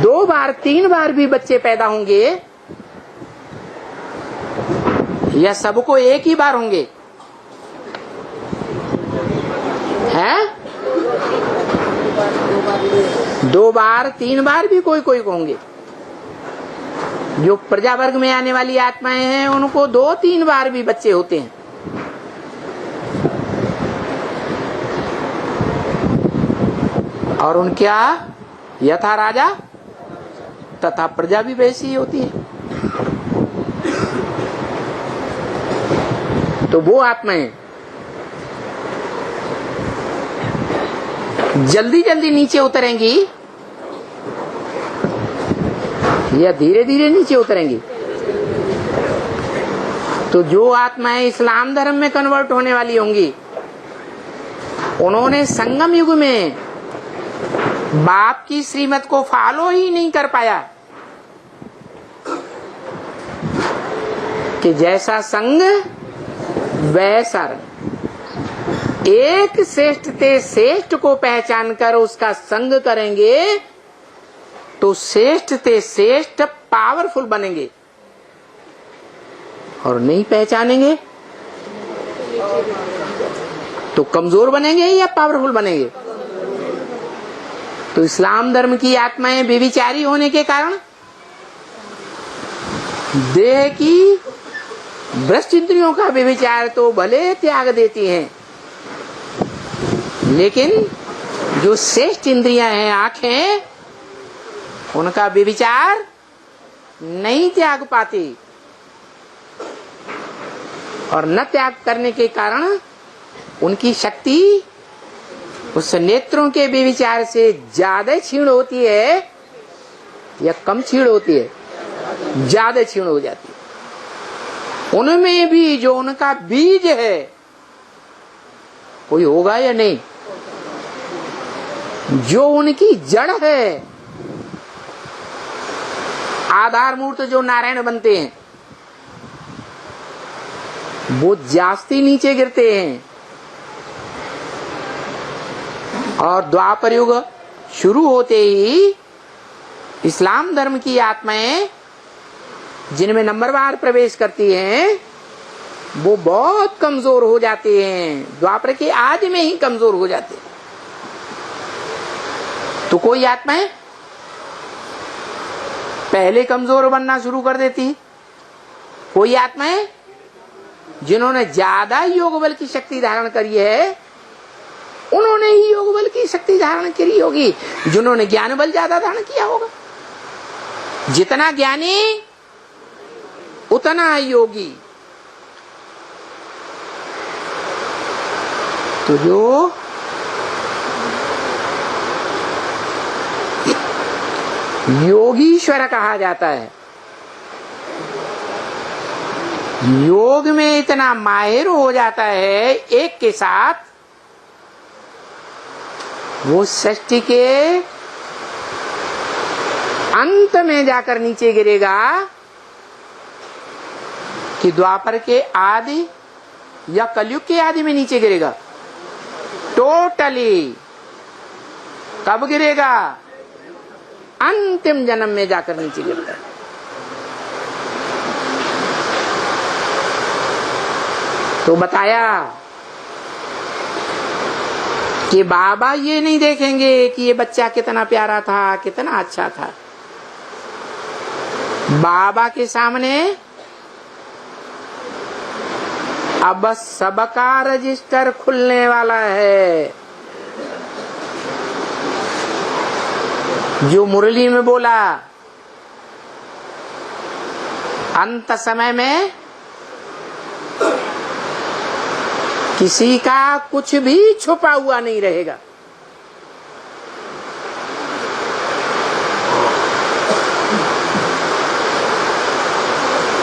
दो बार 3 बार भी बच्चे पैदा होंगे, या सबको एक ही बार होंगे? हैं? 2 बार 3 बार भी कोई कोई को होंगे। जो प्रजा वर्ग में आने वाली आत्माएं हैं उनको 2-3 बार भी बच्चे होते हैं। और उनका यथा राजा तथा प्रजा भी वैसी ही होती है। तो वो आत्माएं जल्दी जल्दी नीचे उतरेंगी या धीरे धीरे नीचे उतरेंगी? तो जो आत्माएं इस्लाम धर्म में कन्वर्ट होने वाली होंगी, उन्होंने संगम युग में बाप की श्रीमत को फॉलो ही नहीं कर पाया कि जैसा संग वैसा रंग। एक श्रेष्ठ ते श्रेष्ठ को पहचान कर उसका संग करेंगे तो श्रेष्ठ ते श्रेष्ठ पावरफुल बनेंगे, और नहीं पहचानेंगे तो कमजोर बनेंगे या पावरफुल बनेंगे? तो इस्लाम धर्म की आत्माएं व्यभिचारी होने के कारण देह की भ्रष्ट इंद्रियों का व्यभिचार तो भले त्याग देती हैं, लेकिन जो श्रेष्ठ इंद्रियां हैं आंखें, उनका व्यभिचार नहीं त्याग पाती, और न त्याग करने के कारण उनकी शक्ति उस नेत्रों के व्यभिचार से ज्यादा क्षीण होती है या कम क्षीण होती है? ज्यादा क्षीण हो जाती है। उनमें भी जो उनका बीज है कोई होगा या नहीं? जो उनकी जड़ है, आधार मूर्त जो नारायण बनते हैं, वो जास्ती नीचे गिरते हैं। और द्वापर युग शुरू होते ही इस्लाम धर्म की आत्माएं जिनमें नंबरवार प्रवेश करती हैं, वो बहुत कमजोर हो जाते हैं। द्वापर के आदि में ही कमजोर हो जाते हैं। तो कोई आत्माएं पहले कमजोर बनना शुरू कर देती, कोई आत्माएं जिन्होंने ज्यादा योग बल की शक्ति धारण करी है, उन्होंने ही योग बल की शक्ति धारण करी होगी। जिन्होंने ज्ञान बल ज्यादा धारण किया होगा, जितना ज्ञानी उतना योगी। तो जो योगीश्वर कहा जाता है, योग में इतना माहिर हो जाता है एक के साथ, वो सृष्टि के अंत में जाकर नीचे गिरेगा कि द्वापर के आदि या कलयुग के आदि में नीचे गिरेगा। टोटली कब गिरेगा? अंतिम जन्म में जाकर नीचे गिरता है। तो बताया कि बाबा ये नहीं देखेंगे कि ये बच्चा कितना प्यारा था, कितना अच्छा था। बाबा के सामने अब सबका रजिस्टर खुलने वाला है। जो मुरली में बोला, अंत समय में किसी का कुछ भी छुपा हुआ नहीं रहेगा।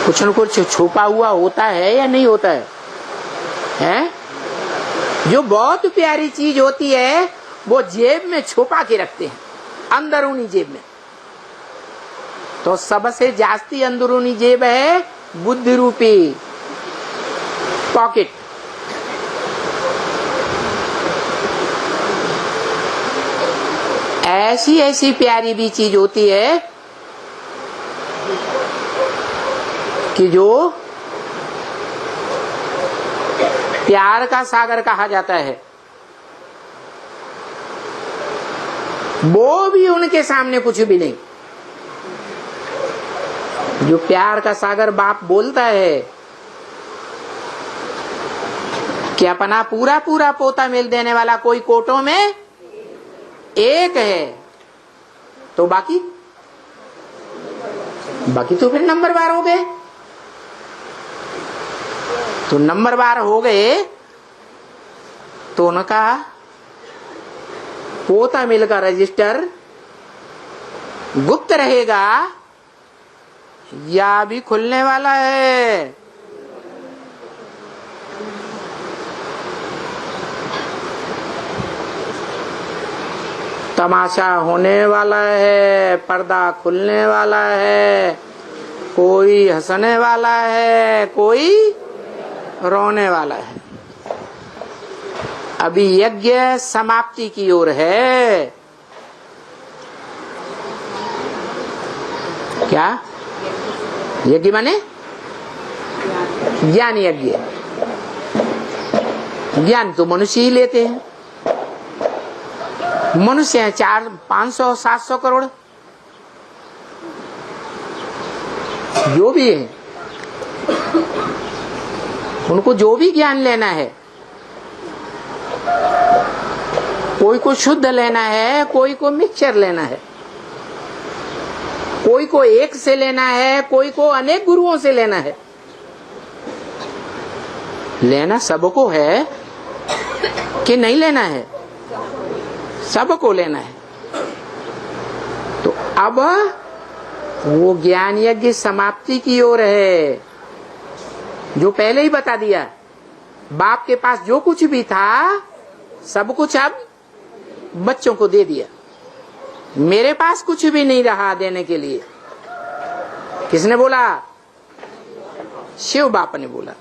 कुछ न कुछ छुपा हुआ होता है या नहीं होता है? हैं? जो बहुत प्यारी चीज होती है वो जेब में छुपा के रखते हैं, अंदरूनी जेब में। तो सबसे जास्ती अंदरूनी जेब है बुद्धि रूपी पॉकेट। ऐसी ऐसी प्यारी भी चीज होती है कि जो प्यार का सागर कहा जाता है, वो भी उनके सामने कुछ भी नहीं। जो प्यार का सागर बाप बोलता है कि अपना पूरा पूरा पोता मिल देने वाला कोई कोटों में एक है, तो बाकी तो फिर नंबरवार हो गए। तो नंबरवार हो गए तो उनका पोता मिल का रजिस्टर गुप्त रहेगा या भी खुलने वाला है? तमाशा होने वाला है, पर्दा खुलने वाला है, कोई हंसने वाला है, कोई रोने वाला है। अभी यज्ञ समाप्ति की ओर है। क्या यज्ञ माने? ज्ञान यज्ञ। ज्ञान तो मनुष्य ही लेते हैं। मनुष्य है 400-500-700 करोड़, जो भी है उनको जो भी ज्ञान लेना है, कोई को शुद्ध लेना है, कोई को मिक्सचर लेना है, कोई को एक से लेना है, कोई को अनेक गुरुओं से लेना है। लेना सबको है कि नहीं लेना है? सबको लेना है। तो अब वो ज्ञान यज्ञ समाप्ति की ओर है, जो पहले ही बता दिया। बाप के पास जो कुछ भी था सब कुछ अब बच्चों को दे दिया। मेरे पास कुछ भी नहीं रहा देने के लिए। किसने बोला? शिव बाप ने बोला।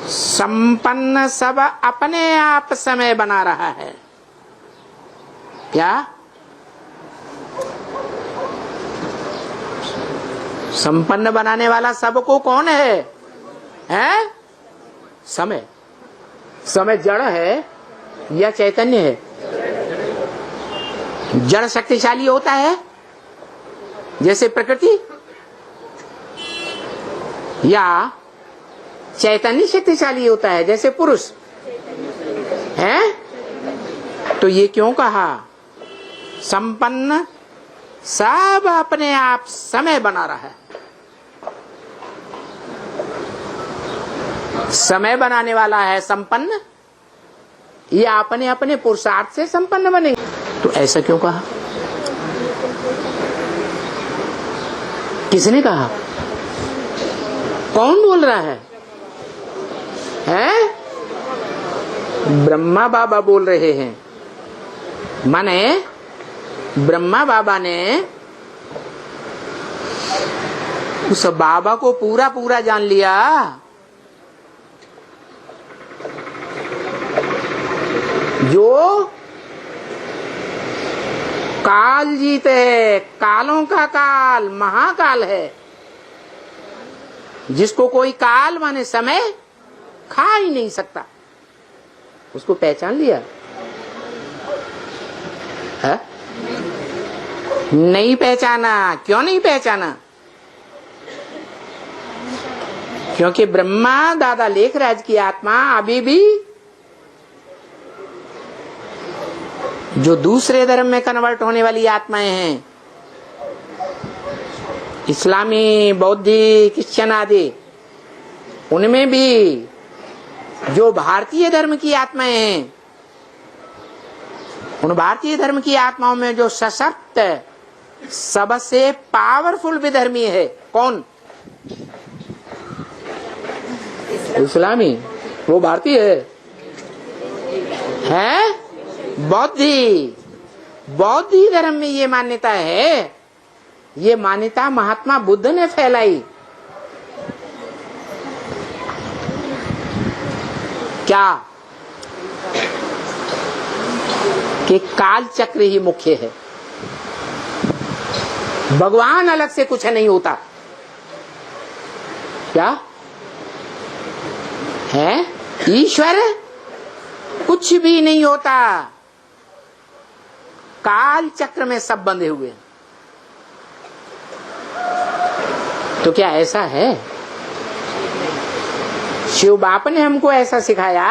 संपन्न सब अपने आप समय बना रहा है। क्या? संपन्न बनाने वाला सबको कौन है? हैं? समय। समय जड़ है या चैतन्य है? जड़ शक्तिशाली होता है जैसे प्रकृति, या चैतन्य शक्तिशाली होता है जैसे पुरुष है? तो ये क्यों कहा? संपन्न सब अपने आप समय बना रहा है। समय बनाने वाला है संपन्न, ये अपने अपने पुरुषार्थ से संपन्न बने। तो ऐसा क्यों कहा? किसने कहा? कौन बोल रहा है? हैं? ब्रह्मा बाबा बोल रहे हैं। माने ब्रह्मा बाबा ने उस बाबा को पूरा पूरा जान लिया। जो काल जीत है, कालों का काल, महाकाल है, जिसको कोई काल माने समय खा ही नहीं सकता, उसको पहचान लिया है? नहीं पहचाना। क्यों नहीं पहचाना? क्योंकि ब्रह्मा दादा लेखराज की आत्मा अभी भी जो दूसरे धर्म में कन्वर्ट होने वाली आत्माएं हैं, इस्लामी, बौद्धी, क्रिश्चियन आदि, उनमें भी जो भारतीय धर्म की आत्माएं हैं, उन भारतीय धर्म की आत्माओं में जो सशक्त सबसे पावरफुल विधर्मी है, कौन? इस्लामी। वो भारतीय है? बौद्धि। बौद्धि धर्म में ये मान्यता है ये मान्यता महात्मा बुद्ध ने फैलाई। क्या कि काल चक्र ही मुख्य है, भगवान अलग से कुछ नहीं होता। क्या है? ईश्वर कुछ भी नहीं होता, काल चक्र में सब बंधे हुए हैं। तो क्या ऐसा है? शिव बाप ने हमको ऐसा सिखाया?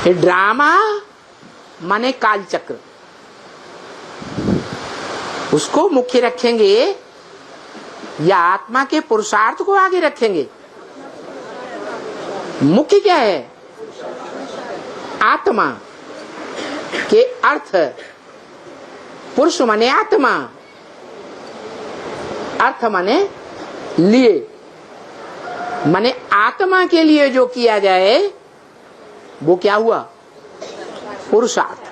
ये ड्रामा माने काल चक्र, उसको मुख्य रखेंगे या आत्मा के पुरुषार्थ को आगे रखेंगे? मुख्य क्या है? आत्मा के अर्थ, पुरुष माने आत्मा, अर्थ माने लिए, माने आत्मा के लिए जो किया जाए वो क्या हुआ? पुरुषार्थ।